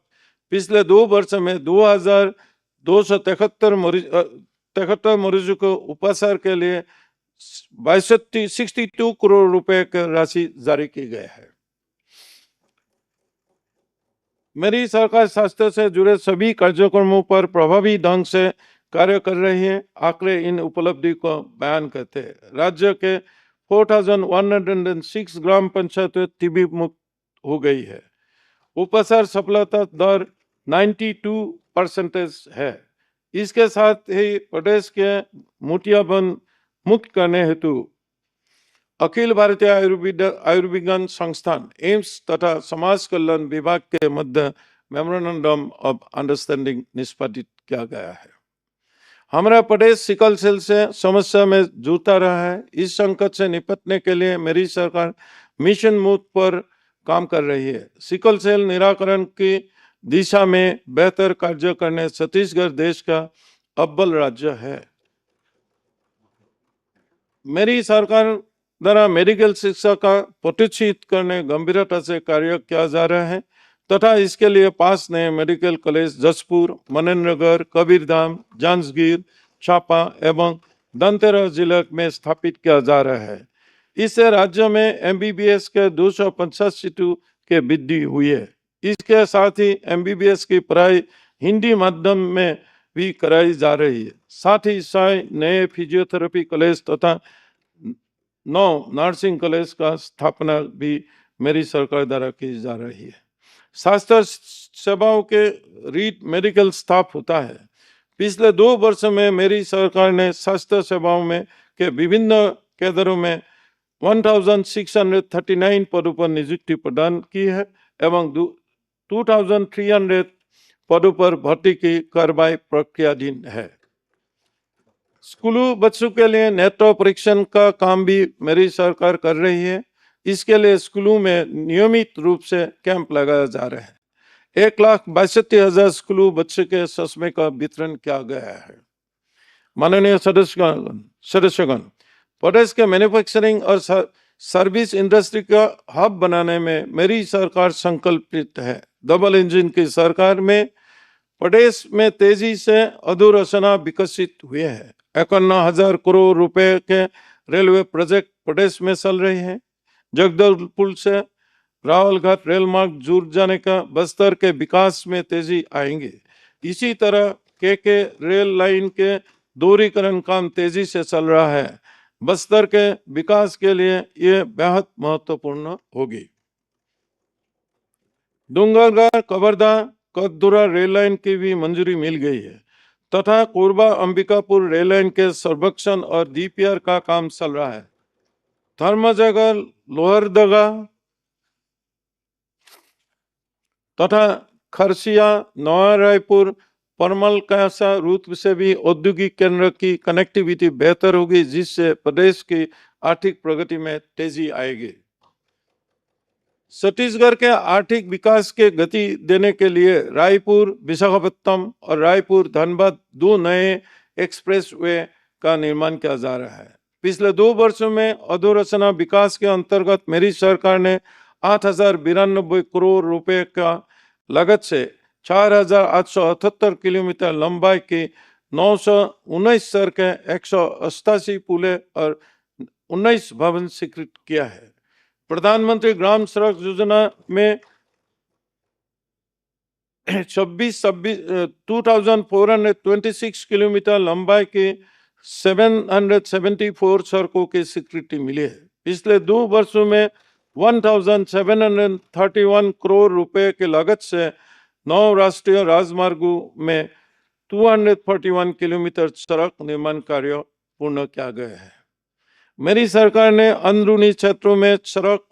पिछले 2 वर्ष में 2,273 मरीजों को उपचार के लिए 62 करोड़ रुपए की राशि जारी की गई है। मेरी सरकार स्वास्थ्य से जुड़े सभी कार्यक्रमों पर प्रभावी ढंग से कार्य कर रही है। आंकड़े इन उपलब्धि को बयान करते हैं। राज्य के 4,106 ग्राम पंचायतें टीबी मुक्त हो गई है। उपचार सफलता दर 92% है। इसके साथ ही प्रदेश के मोतियाबिंद मुक्त करने हेतु अखिल भारतीय आयुर्विज्ञान संस्थान एम्स तथा समाज कल्याण विभाग के मध्य मेमोरेंडम ऑफ अंडरस्टैंडिंग निष्पादित किया गया है। हमारा प्रदेश सिकल सेल से समस्या में जूझता रहा है। इस संकट से निपटने के लिए मेरी सरकार मिशन मोड पर काम कर रही है। सिकल सेल निराकरण की दिशा में बेहतर कार्य करने छत्तीसगढ़ देश का अव्वल राज्य है। मेरी सरकार द्वारा मेडिकल शिक्षा का प्रोत्साहित करने गंभीरता से कार्य किया जा रहा है तथा इसके लिए 5 नए मेडिकल कॉलेज जसपुर, मनेन्द्रगढ़, कबीरधाम, जांजगीर चांपा एवं दंतेवाड़ा जिले में स्थापित किया जा रहा है। इससे राज्य में एमबीबीएस के 250 सीटों के वृद्धि हुई है। इसके साथ ही एमबीबीएस की पढ़ाई हिंदी माध्यम में भी कराई जा रही है। साथ ही 100 नए फिजियोथेरेपी कॉलेज तथा 9 नर्सिंग कॉलेज का स्थापना भी मेरी सरकार द्वारा की जा रही है। स्वास्थ्य सेवाओं के रीड मेडिकल स्टाफ होता है। पिछले 2 वर्ष में मेरी सरकार ने स्वास्थ्य सेवाओं में के विभिन्न केंद्रों में 1639 पदों पर नियुक्ति प्रदान की है एवं 2300 पदों पर भर्ती की कार्रवाई प्रक्रियाधीन है। स्कूली बच्चों के लिए नेत्र परीक्षण का काम भी मेरी सरकार कर रही है। इसके लिए स्कूलों में नियमित रूप से कैंप लगाया जा रहा है। 1,62,000 स्कूली बच्चों के चश्मे का वितरण किया गया है। माननीय सदस्यगण, प्रदेश के मैन्युफैक्चरिंग और सर्विस इंडस्ट्री का हब बनाने में मेरी सरकार संकल्पित है। डबल इंजन की सरकार में प्रदेश में तेजी से अधोरचना विकसित हुए हैं। 51,000 करोड़ रुपए के रेलवे प्रोजेक्ट प्रदेश में चल रहे हैं। जगदलपुर से रावलघाट रेल मार्ग जुड़ जाने का बस्तर के विकास में तेजी आएंगे। इसी तरह के रेल लाइन के दोहरीकरण काम तेजी से चल रहा है। बस्तर के विकास के लिए ये बेहद महत्वपूर्ण होगी। डूंगरगढ़ कवर्धा कददुरा रेल लाइन की भी मंजूरी मिल गई है तथा कोरबा अंबिकापुर रेल लाइन के सर्वेक्षण और डीपीआर का काम चल रहा है। धर्मजयगढ़ लोहरदगा तथा खरसिया नवा रायपुर परमल कासा रूट से भी औद्योगिक केंद्र की कनेक्टिविटी बेहतर होगी, जिससे प्रदेश की आर्थिक प्रगति में तेजी आएगी। छत्तीसगढ़ के आर्थिक विकास के गति देने के लिए रायपुर विशाखापट्टनम और रायपुर धनबाद 2 नए एक्सप्रेसवे का निर्माण किया जा रहा है। पिछले 2 वर्षों में अधोरचना विकास के अंतर्गत मेरी सरकार ने 8,092 करोड़ रुपए का लागत से 4,878 किलोमीटर लंबाई की 919 सड़कें, 188 पुलें और 19 भवन स्वीकृत किया है। प्रधानमंत्री ग्राम सड़क योजना में 2,426 किलोमीटर लंबाई की 774 सड़कों की स्वीकृति मिली है। पिछले 2 वर्षों में 1,731 करोड़ रुपए की लागत से 9 राष्ट्रीय राजमार्गों में 241 किलोमीटर सड़क निर्माण कार्य पूर्ण किया गया है। मेरी सरकार ने अंदरूनी क्षेत्रों में सड़क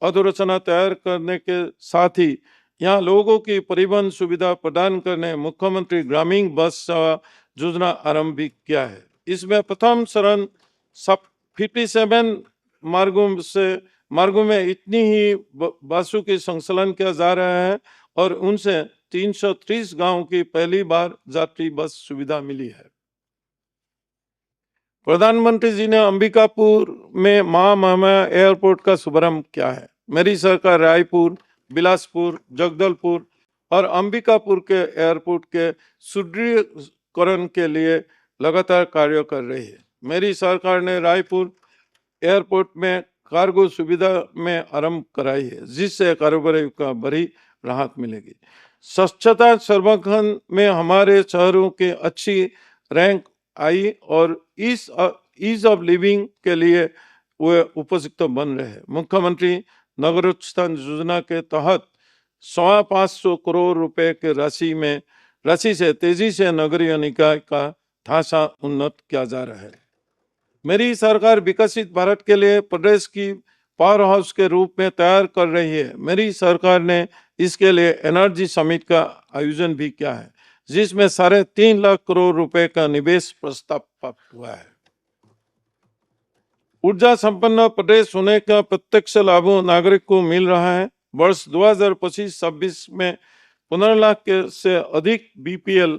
अधोरचना तैयार करने के साथ ही यहाँ लोगों की परिवहन सुविधा प्रदान करने मुख्यमंत्री ग्रामीण बस सेवा योजना आरंभ भी किया है। इसमें प्रथम चरण 57 मार्गों में इतनी ही बसों की संचालन किया जा रहा है और उनसे 330 गांवों की पहली बार यात्री बस सुविधा मिली है। प्रधानमंत्री जी ने अंबिकापुर में मां महामाया एयरपोर्ट का शुभारंभ किया है। मेरी सरकार रायपुर, बिलासपुर, जगदलपुर और अंबिकापुर के एयरपोर्ट के सुदृढ़ीकरण के लिए लगातार कार्य कर रही है। मेरी सरकार ने रायपुर एयरपोर्ट में कार्गो सुविधा में आरंभ कराई है, जिससे कारोबारियों का बड़ी राहत मिलेगी। स्वच्छता सर्वेक्षण में हमारे शहरों की अच्छी रैंक आई और ईज ऑफ लिविंग के लिए वे उपयुक्त बन रहे हैं। मुख्यमंत्री नगरोत्थान योजना के तहत 550 करोड़ रुपए के राशि से तेजी से नगरीय निकाय का ढांचा उन्नत किया जा रहा है। मेरी सरकार विकसित भारत के लिए प्रदेश की पावर हाउस के रूप में तैयार कर रही है। मेरी सरकार ने इसके लिए एनर्जी समिट का आयोजन भी किया है, जिसमें 3.5 लाख करोड़ रुपए का निवेश प्रस्ताव प्राप्त हुआ है। ऊर्जा संपन्न प्रदेश होने का प्रत्यक्ष लाभ नागरिक को मिल रहा है। वर्ष 2025-26 में 15 लाख से अधिक बीपीएल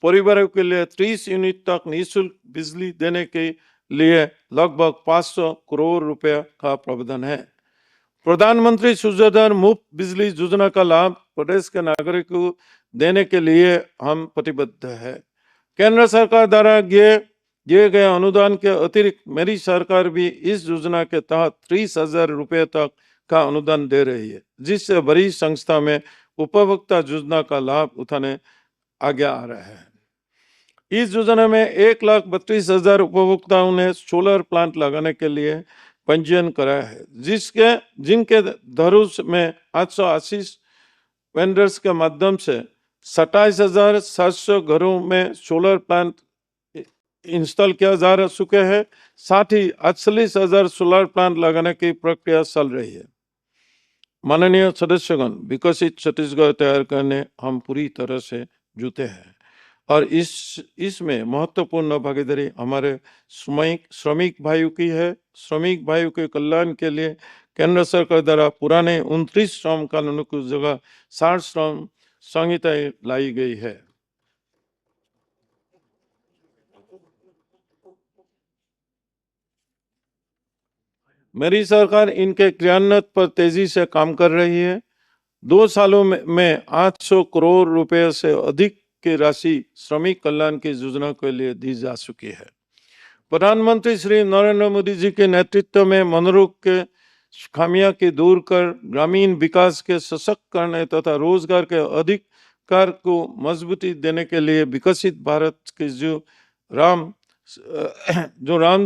परिवारों के लिए 30 यूनिट तक निःशुल्क बिजली देने के लिए लगभग 500 करोड़ रुपए का प्रावधान है। प्रधानमंत्री सूर्योदय मुफ्त बिजली योजना का लाभ प्रदेश के नागरिकों को देने के लिए हम प्रतिबद्ध है। केंद्र सरकार द्वारा दिए गए अनुदान के अतिरिक्त मेरी सरकार भी इस योजना के तहत 30,000 रुपए तक का अनुदान दे रही है, जिससे बड़ी संख्या में उपभोक्ता योजना का लाभ उठाने आगे आ रहा है। इस योजना में 1,32,000 उपभोक्ताओं ने सोलर प्लांट लगाने के लिए पंजीयन कराया है, जिनके धनुष में 880 वेंडर्स के माध्यम से 27,700 घरों में सोलर प्लांट इंस्टॉल किया जा चुके हैं। साथ ही 48,000 सोलर प्लांट लगाने की प्रक्रिया चल रही है। माननीय सदस्यगण, विकसित छत्तीसगढ़ तैयार करने हम पूरी तरह से जुटे हैं और इसमें महत्वपूर्ण भागीदारी हमारे श्रमिक भाइयों की है। श्रमिक भाइयों के कल्याण के लिए केंद्र सरकार द्वारा पुराने 29 श्रम कानूनों की जगह 60 श्रम संहिताएं लाई गई है। मेरी सरकार इनके क्रियान्वयन पर तेजी से काम कर रही है। 2 सालों में 800 करोड़ रुपए से अधिक की राशि श्रमिक कल्याण की योजना के लिए दी जा चुकी है। प्रधानमंत्री श्री नरेंद्र मोदी जी के नेतृत्व में मनोरोग के खामियां की दूर कर ग्रामीण विकास के सशक्त करने तथा रोजगार के अधिकार को मजबूती देने के लिए विकसित भारत के जो राम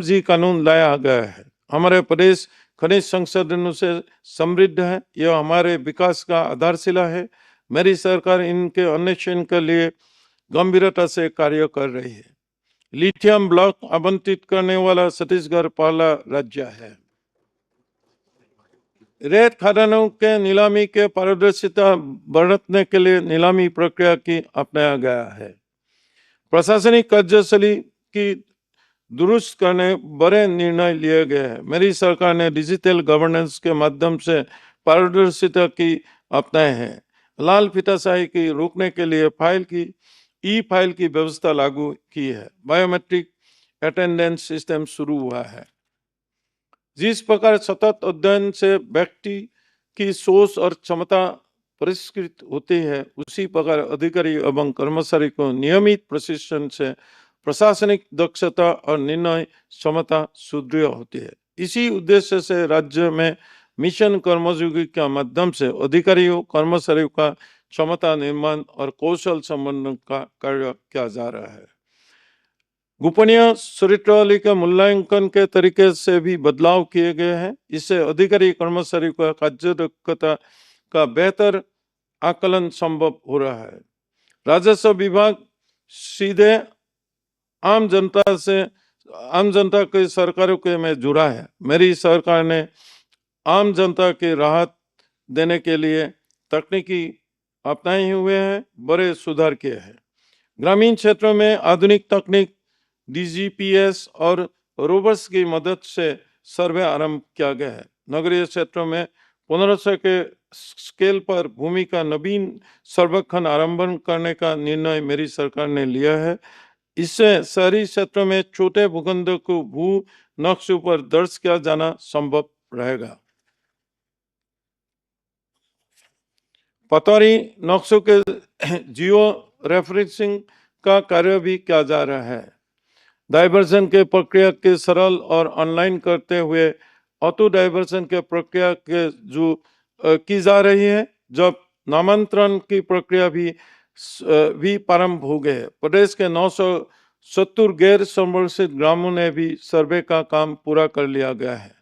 जी कानून लाया गया है। हमारे प्रदेश खनिज संसाधनों से समृद्ध है, यह हमारे विकास का आधारशिला है। मेरी सरकार इनके अन्वेषण के लिए गंभीरता से कार्य कर रही है। लिथियम ब्लॉक आवंटित करने वाला छत्तीसगढ़ पहला राज्य है। रेत खदानों के नीलामी के पारदर्शिता बढ़ाने के लिए नीलामी प्रक्रिया की अपनाया गया है। प्रशासनिक कार्यशैली की दुरुस्त करने बड़े निर्णय लिए गए हैं। मेरी सरकार ने डिजिटल गवर्नेंस के माध्यम से पारदर्शिता की अपनाए हैं। लाल फीताशाही की रोकने के लिए ई फाइल की व्यवस्था लागू की है। बायोमेट्रिक अटेंडेंस सिस्टम शुरू हुआ है। जिस प्रकार सतत अध्ययन से व्यक्ति की सोच और क्षमता परिष्कृत होती है, उसी प्रकार अधिकारी एवं कर्मचारी को नियमित प्रशिक्षण से प्रशासनिक दक्षता और निर्णय क्षमता सुदृढ़ होती है। इसी उद्देश्य से राज्य में मिशन कर्मयोगी के माध्यम से अधिकारियों कर्मचारियों का क्षमता निर्माण और कौशल संवर्धन का कार्य किया जा रहा है। गोपनीय चरित्रावली के मूल्यांकन के तरीके से भी बदलाव किए गए हैं। इससे अधिकारी कर्मचारियों का कार्यदक्षता का बेहतर आकलन संभव हो रहा है। राजस्व विभाग सीधे आम जनता के सरकारों के में जुड़ा है। मेरी सरकार ने आम जनता की राहत देने के लिए तकनीकी अपनाए हुए हैं, बड़े सुधार किए हैं। ग्रामीण क्षेत्रों में आधुनिक तकनीक DGPS और रोबोट्स की मदद से सर्वे आरंभ किया गया है। नगरीय क्षेत्रों में 1500 के स्केल पर भूमि का नवीन सर्वेक्षण आरंभ करने का निर्णय मेरी सरकार ने लिया है। इससे शहरी क्षेत्रों में छोटे भूखंड को भू नक्शों पर दर्ज किया जाना संभव रहेगा। पतौरी नक्शों के जियो रेफरेंसिंग का कार्य भी किया जा रहा है। डाइवर्जन के प्रक्रिया के सरल और ऑनलाइन करते हुए ऑटो डाइवर्जन के प्रक्रिया के जो की जा रही है, जब नामांतरण की प्रक्रिया भी प्रारंभ हो गए। प्रदेश के 970 गैर संरक्षित ग्रामों ने भी सर्वे का काम पूरा कर लिया गया है।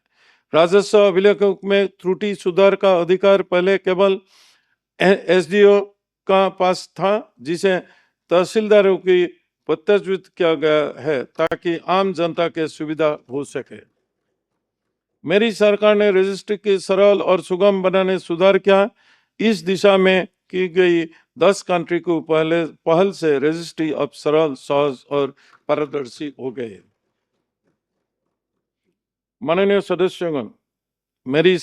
राजस्व अभिलेखों में त्रुटि सुधार का अधिकार पहले केवल SDO का पास था, जिसे तहसीलदारों की प्रत्याशित किया गया है ताकि आम जनता के सुविधा हो सके। मेरी सरकार ने रजिस्ट्री की सरल और सुगम बनाने सुधार किया। इस दिशा में की गई 10 कंट्री को पहल से रजिस्ट्री अब सरल, सहज और पारदर्शी हो गई। माननीय सदस्यगण, मेरी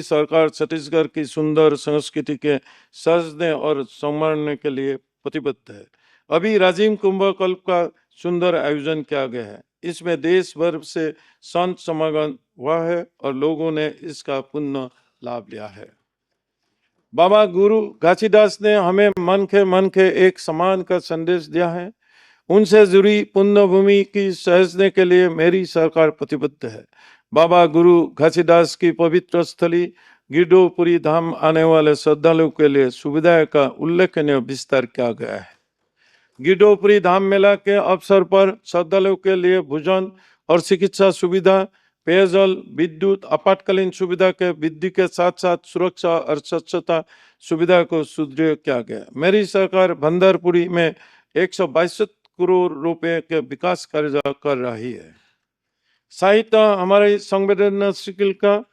सरकार छत्तीसगढ़ की सुंदर संस्कृति के सजने और संवारने के लिए प्रतिबद्ध है। अभी राजीव कुंभ कल्प का सुंदर आयोजन किया गया है। इसमें देश भर से संत समागम हुआ है और लोगों ने इसका पुण्य लाभ लिया है। बाबा गुरु घासीदास ने हमें मन के एक समान का संदेश दिया है। उनसे जुड़ी पुण्य भूमि की सहेजने के लिए मेरी सरकार प्रतिबद्ध है। बाबा गुरु घासीदास की पवित्र स्थली गिरडोपुरी धाम आने वाले श्रद्धालुओं के लिए सुविधाएं का उल्लेखनीय विस्तार किया गया है। गिरडोपुरी धाम मेला के अवसर पर श्रद्धालुओं के लिए भोजन और चिकित्सा सुविधा, पेयजल, विद्युत, आपातकालीन सुविधा के वृद्धि के साथ साथ सुरक्षा और स्वच्छता सुविधा को सुदृढ़ किया गया। मेरी सरकार भंडारपुरी में 122 करोड़ रुपए के विकास कार्य कर रही है। साहित्य हमारे संवेदनशील का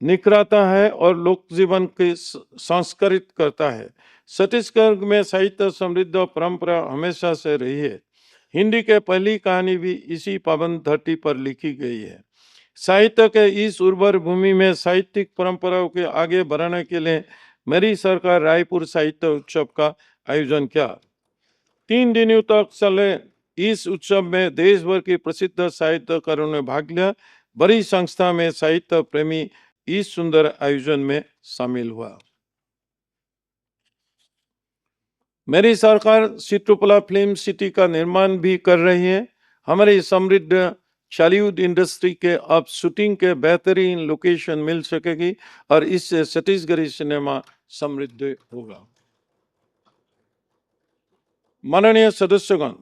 निखराता है और लोक जीवन को संस्कारित करता है। छत्तीसगढ़ में साहित्य समृद्ध परंपरा हमेशा से रही है। हिंदी के पहली कहानी भी इसी पावन धरती पर लिखी गई है। साहित्य के इस उर्वर भूमि में साहित्यिक परंपराओं के आगे बढ़ाने के लिए मेरी सरकार रायपुर साहित्य उत्सव का आयोजन किया। 3 दिनों तक चले इस उत्सव में देश भर के प्रसिद्ध साहित्यकारों ने भाग लिया। बड़ी संख्या में साहित्य प्रेमी इस सुंदर आयोजन में शामिल हुआ। मेरी सरकार चित्रकला फिल्म सिटी का निर्माण भी कर रही है। हमारी समृद्ध बॉलीवुड इंडस्ट्री के अब शूटिंग के बेहतरीन लोकेशन मिल सकेगी और इससे छत्तीसगढ़ी सिनेमा समृद्ध होगा। माननीय सदस्यगण,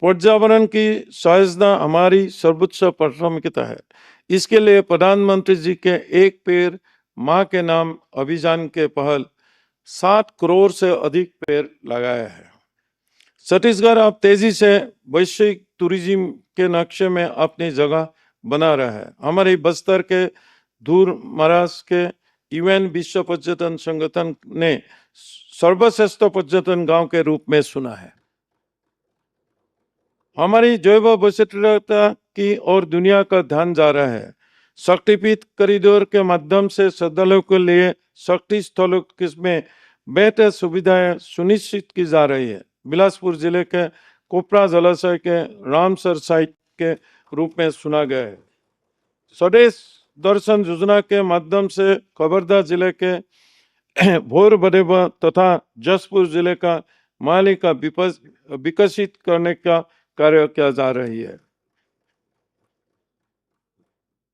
पर्यावरण की सहेजना हमारी सर्वोच्च प्राथमिकता है। इसके लिए प्रधानमंत्री जी के एक पेड़ माँ के नाम अभियान के पहल 7 करोड़ से अधिक पेड़ लगाए हैं। छत्तीसगढ़ अब तेजी से वैश्विक टूरिज्म के नक्शे में अपनी जगह बना रहा है। हमारे बस्तर के दूर महाराष्ट्र के यूएन विश्व पर्यटन संगठन ने सर्वश्रेष्ठ पर्यटन गांव के रूप में चुना है। हमारी जैव वैचित्रता की ओर दुनिया का ध्यान जा रहा है। शक्तिपीठ कॉरिडोर के माध्यम से श्रद्धालुओं के लिए शक्ति स्थलों में बेहतर सुविधाएं सुनिश्चित की जा रही है। बिलासपुर जिले के कोपरा जलाशय के रामसर साइट के रूप में चुना गया है। स्वदेश दर्शन योजना के माध्यम से कवर्धा जिले के भोरबदेवा तथा जसपुर जिले का माली का विकसित करने का कार्य किया जा रही है।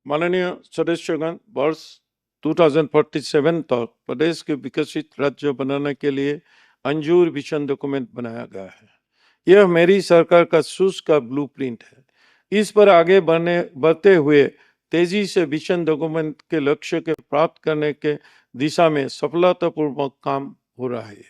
माननीय सदस्यगण, वर्ष 2047 तक प्रदेश के विकसित राज्य बनाने के लिए अंजूर विजन डॉक्यूमेंट बनाया गया है। यह मेरी सरकार का सूझ का ब्लूप्रिंट है। इस पर आगे बढ़ते हुए तेजी से विजन डॉक्यूमेंट के लक्ष्य के प्राप्त करने के दिशा में सफलतापूर्वक काम हो रहा है।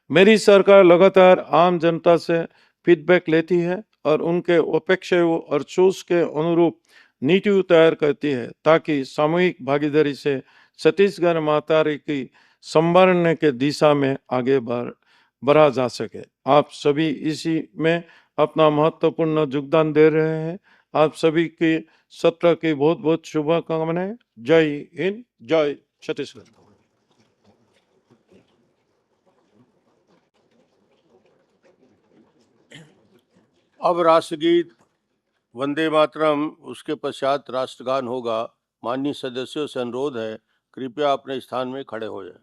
मेरी सरकार लगातार आम जनता से फीडबैक लेती है और उनके अपेक्षाओं और सोच के अनुरूप नीति तैयार करती है ताकि सामूहिक भागीदारी से छत्तीसगढ़ महातारी की संभालने के दिशा में आगे बढ़ा जा सके। आप सभी इसी में अपना महत्वपूर्ण योगदान दे रहे हैं। आप सभी की सत्र की बहुत बहुत शुभकामनाएं। जय हिंद, जय छत्तीसगढ़। अब राष्ट्रगीत वंदे मातरम, उसके पश्चात राष्ट्रगान होगा। माननीय सदस्यों से अनुरोध है, कृपया अपने स्थान में खड़े हो जाएं।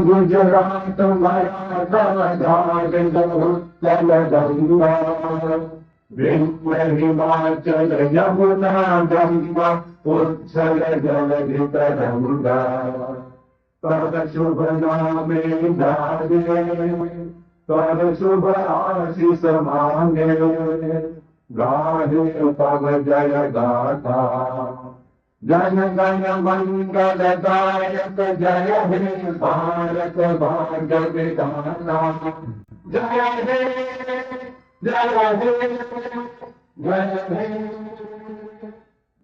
गुजरात विंध्य हिमाचल यमुना गंगा उत्सल जलधि तरंगा तब शुभ नामे जागे तब शुभ आशीष मांगे गाहे तब जय गाथा जन गण मंगलदायक जय हे भारत भाग्य विधाता जय हे जय हे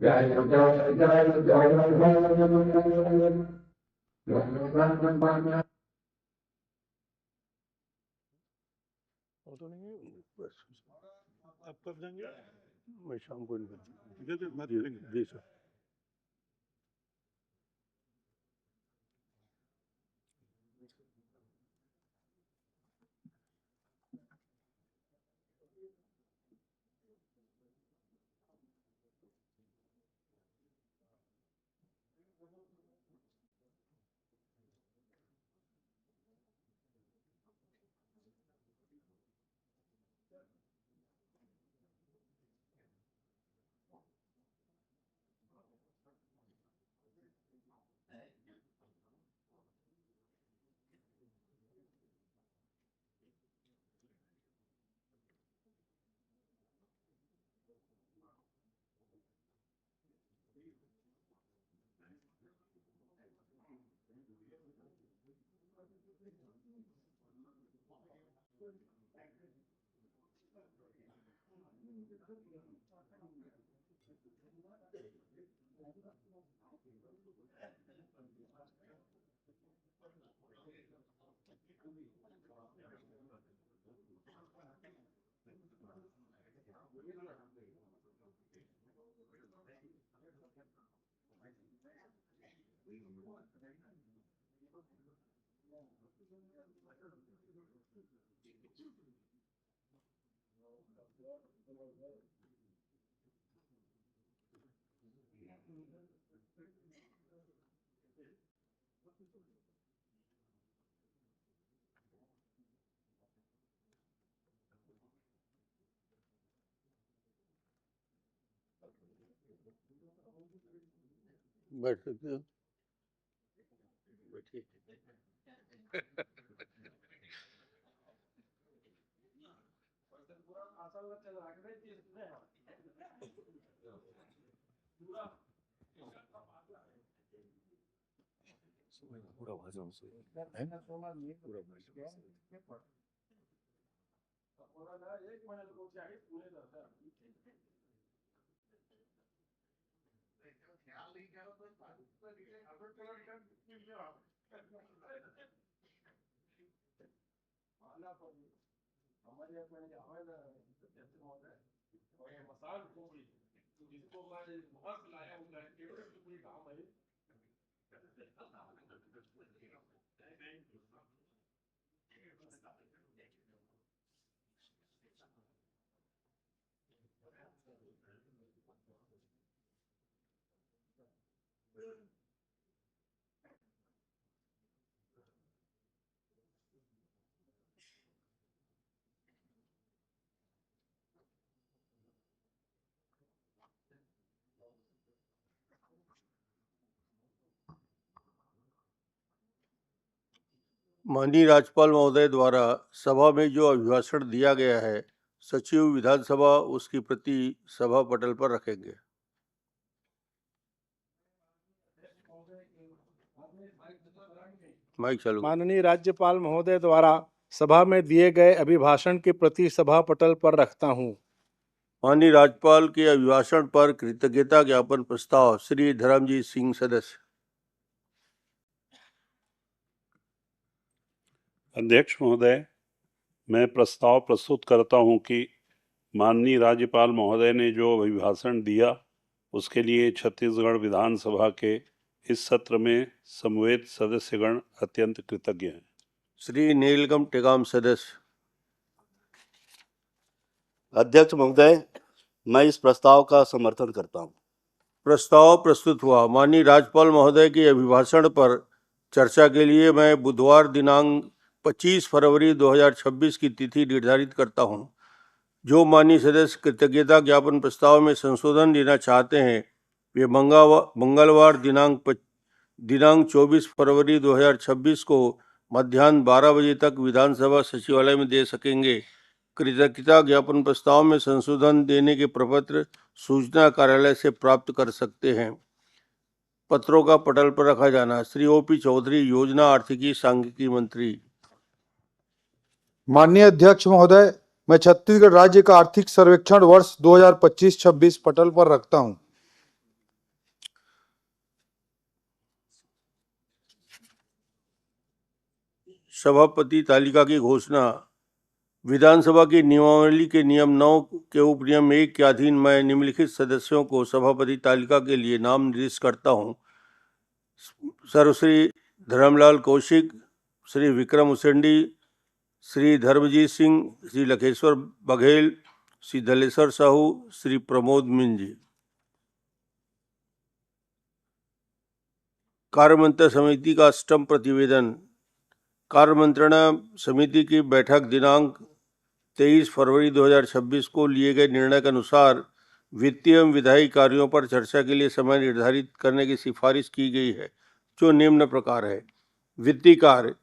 जय हे जय जय जय जय आप कब जाएंगे? मैं शाम को निकलता हूँ। जी जी सर। बैठ सकते हो। पूरा भाषण से है ना, पूरा भाषण से माननीय राज्यपाल महोदय द्वारा सभा में जो अभिभाषण दिया गया है, सचिव विधानसभा उसकी प्रति सभा पटल पर रखेंगे। माइक चालू। माननीय राज्यपाल महोदय द्वारा सभा में दिए गए अभिभाषण की प्रति सभा पटल पर रखता हूँ। माननीय राज्यपाल के अभिभाषण पर कृतज्ञता ज्ञापन प्रस्ताव श्री धर्मजीत सिंह सदस्य। अध्यक्ष महोदय, मैं प्रस्ताव प्रस्तुत करता हूं कि माननीय राज्यपाल महोदय ने जो अभिभाषण दिया उसके लिए छत्तीसगढ़ विधानसभा के इस सत्र में समवेत सदस्यगण अत्यंत कृतज्ञ हैं। श्री नीलकंठ टेकाम सदस्य। अध्यक्ष महोदय, मैं इस प्रस्ताव का समर्थन करता हूं। प्रस्ताव प्रस्तुत हुआ। माननीय राज्यपाल महोदय के अभिभाषण पर चर्चा के लिए मैं बुधवार दिनांक 25 फरवरी 2026 की तिथि निर्धारित करता हूं। जो माननीय सदस्य कृतज्ञता ज्ञापन प्रस्ताव में संशोधन लेना चाहते हैं वे मंगलवार दिनांक 24 फरवरी 2026 को मध्याह्न 12 बजे तक विधानसभा सचिवालय में दे सकेंगे। कृतज्ञता ज्ञापन प्रस्ताव में संशोधन देने के प्रपत्र सूचना कार्यालय से प्राप्त कर सकते हैं। पत्रों का पटल पर रखा जाना। श्री ओपी चौधरी, योजना आर्थिकी सांख्यिकी मंत्री। माननीय अध्यक्ष महोदय, मैं छत्तीसगढ़ राज्य का आर्थिक सर्वेक्षण वर्ष 2025-26 पटल पर रखता हूं। सभापति तालिका की घोषणा। विधानसभा की नियमावली के नियम 9 के उपनियम 1 के अधीन मैं निम्नलिखित सदस्यों को सभापति तालिका के लिए नाम निर्दिष्ट करता हूं। सर्वश्री धर्मलाल कौशिक, श्री विक्रम उसेंडी, श्री धर्मजीत सिंह, श्री लखेश्वर बघेल, श्री दलेश्वर साहू, श्री प्रमोद मिंज। कार्यमंत्रणा समिति का अष्टम प्रतिवेदन। कार्यमंत्रणा समिति की बैठक दिनांक 23 फरवरी 2026 को लिए गए निर्णय के अनुसार वित्तीय एवं विधायी कार्यों पर चर्चा के लिए समय निर्धारित करने की सिफारिश की गई है, जो निम्न प्रकार है। वित्तीय कार्य।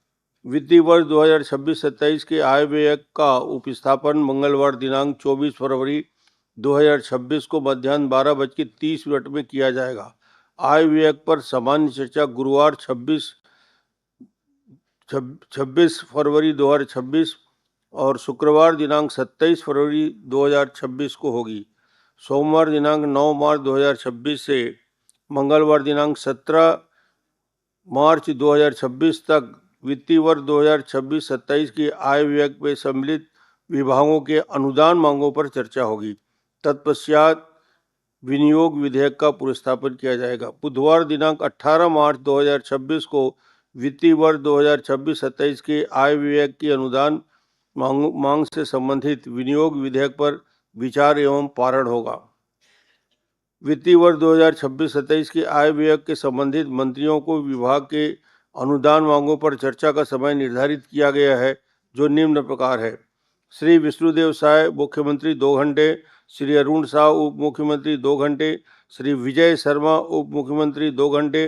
वित्तीय वर्ष 2026-27 के आय व्यय का उपस्थापन मंगलवार दिनांक 24 फरवरी 2026 को मध्याह्न 12:30 में किया जाएगा। आय व्यय पर सामान्य चर्चा गुरुवार 26 फरवरी 2026 और शुक्रवार दिनांक 27 फरवरी 2026 को होगी। सोमवार दिनांक 9 मार्च 2026 से मंगलवार दिनांक 17 मार्च 2026 तक वित्तीय वर्ष 2026-27 की आय व्यय में सम्मिलित विभागों के अनुदान मांगों पर चर्चा होगी। तत्पश्चात विनियोग विधेयक का पुरस्तापन किया जाएगा। बुधवार दिनांक 18 मार्च 2026 को वित्तीय वर्ष 2026-27 के आय व्यय की अनुदान मांग से संबंधित विनियोग विधेयक पर विचार एवं पारण होगा। वित्तीय वर्ष 2026-27 के आय व्यय के संबंधित मंत्रियों को विभाग के अनुदान मांगों पर चर्चा का समय निर्धारित किया गया है, जो निम्न प्रकार है। श्री विष्णुदेव साय मुख्यमंत्री 2 घंटे, श्री अरुण साह उप मुख्यमंत्री 2 घंटे, श्री विजय शर्मा उप मुख्यमंत्री 2 घंटे,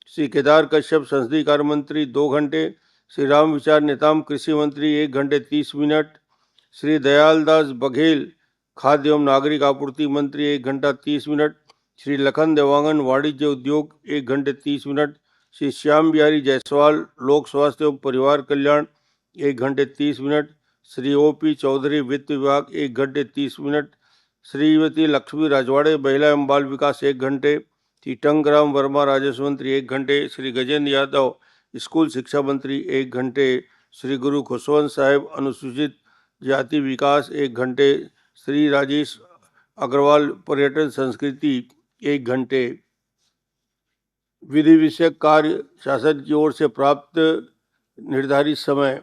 श्री केदार कश्यप संसदीय कार्य मंत्री 2 घंटे, श्री रामविचार नेताम कृषि मंत्री 1 घंटे 30 मिनट, श्री दयालदास बघेल खाद्य एवं नागरिक आपूर्ति मंत्री 1 घंटा 30 मिनट, श्री लखन देवांगन वाणिज्य उद्योग 1 घंटे 30 मिनट, श्री श्याम बिहारी जायसवाल लोक स्वास्थ्य एवं परिवार कल्याण 1 घंटे 30 मिनट, श्री ओपी चौधरी वित्त विभाग 1 घंटे 30 मिनट, श्रीमती लक्ष्मी राजवाड़े महिला एवं बाल विकास 1 घंटे, तीटंकराम वर्मा राजस्व मंत्री 1 घंटे, श्री गजेंद्र यादव स्कूल शिक्षा मंत्री 1 घंटे, श्री गुरु खुशवंत साहिब अनुसूचित जाति विकास 1 घंटे, श्री राजेश अग्रवाल पर्यटन संस्कृति 1 घंटे। विधि विषयक कार्य शासन की ओर से प्राप्त निर्धारित समय,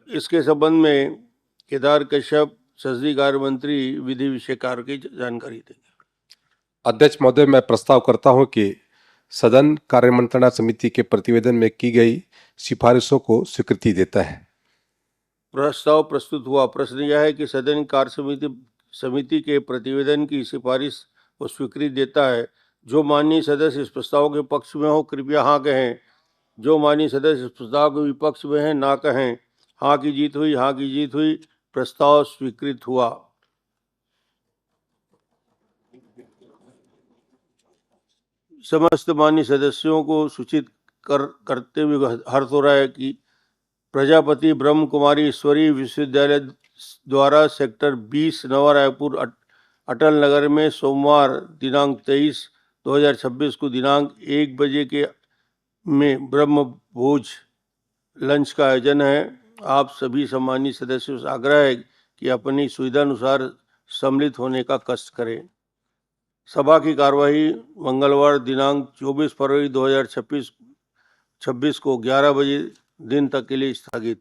इसके संबंध में केदार कश्यप संसदीय कार्य मंत्री विधि विषय कार्य की जानकारी देंगे। अध्यक्ष महोदय, मैं प्रस्ताव करता हूं कि सदन कार्य मंत्रणा समिति के प्रतिवेदन में की गई सिफारिशों को स्वीकृति देता है। प्रस्ताव प्रस्तुत हुआ। प्रश्न यह है कि सदन कार्य समिति के प्रतिवेदन की सिफारिश को स्वीकृति देता है। जो माननीय सदस्य इस प्रस्ताव के पक्ष में हो कृपया हाँ कहें। जो माननीय सदस्य इस प्रस्ताव के विपक्ष में हैं ना कहें। हाँ की जीत हुई, हाँ की जीत हुई। प्रस्ताव स्वीकृत हुआ। समस्त माननीय सदस्यों को सूचित करते हुए हर्ष हो रहा है कि प्रजापति ब्रह्म कुमारी ईश्वरीय विश्वविद्यालय द्वारा सेक्टर 20 नवा रायपुर अटल नगर में सोमवार दिनांक 23/2026 को दिनांक 1 बजे के में ब्रह्म भोज लंच का आयोजन है। आप सभी सम्मानित सदस्यों से आग्रह है कि अपनी सुविधा अनुसार सम्मिलित होने का कष्ट करें। सभा की कार्यवाही मंगलवार दिनांक 24 फरवरी 2026 को 11 बजे दिन तक के लिए स्थगित।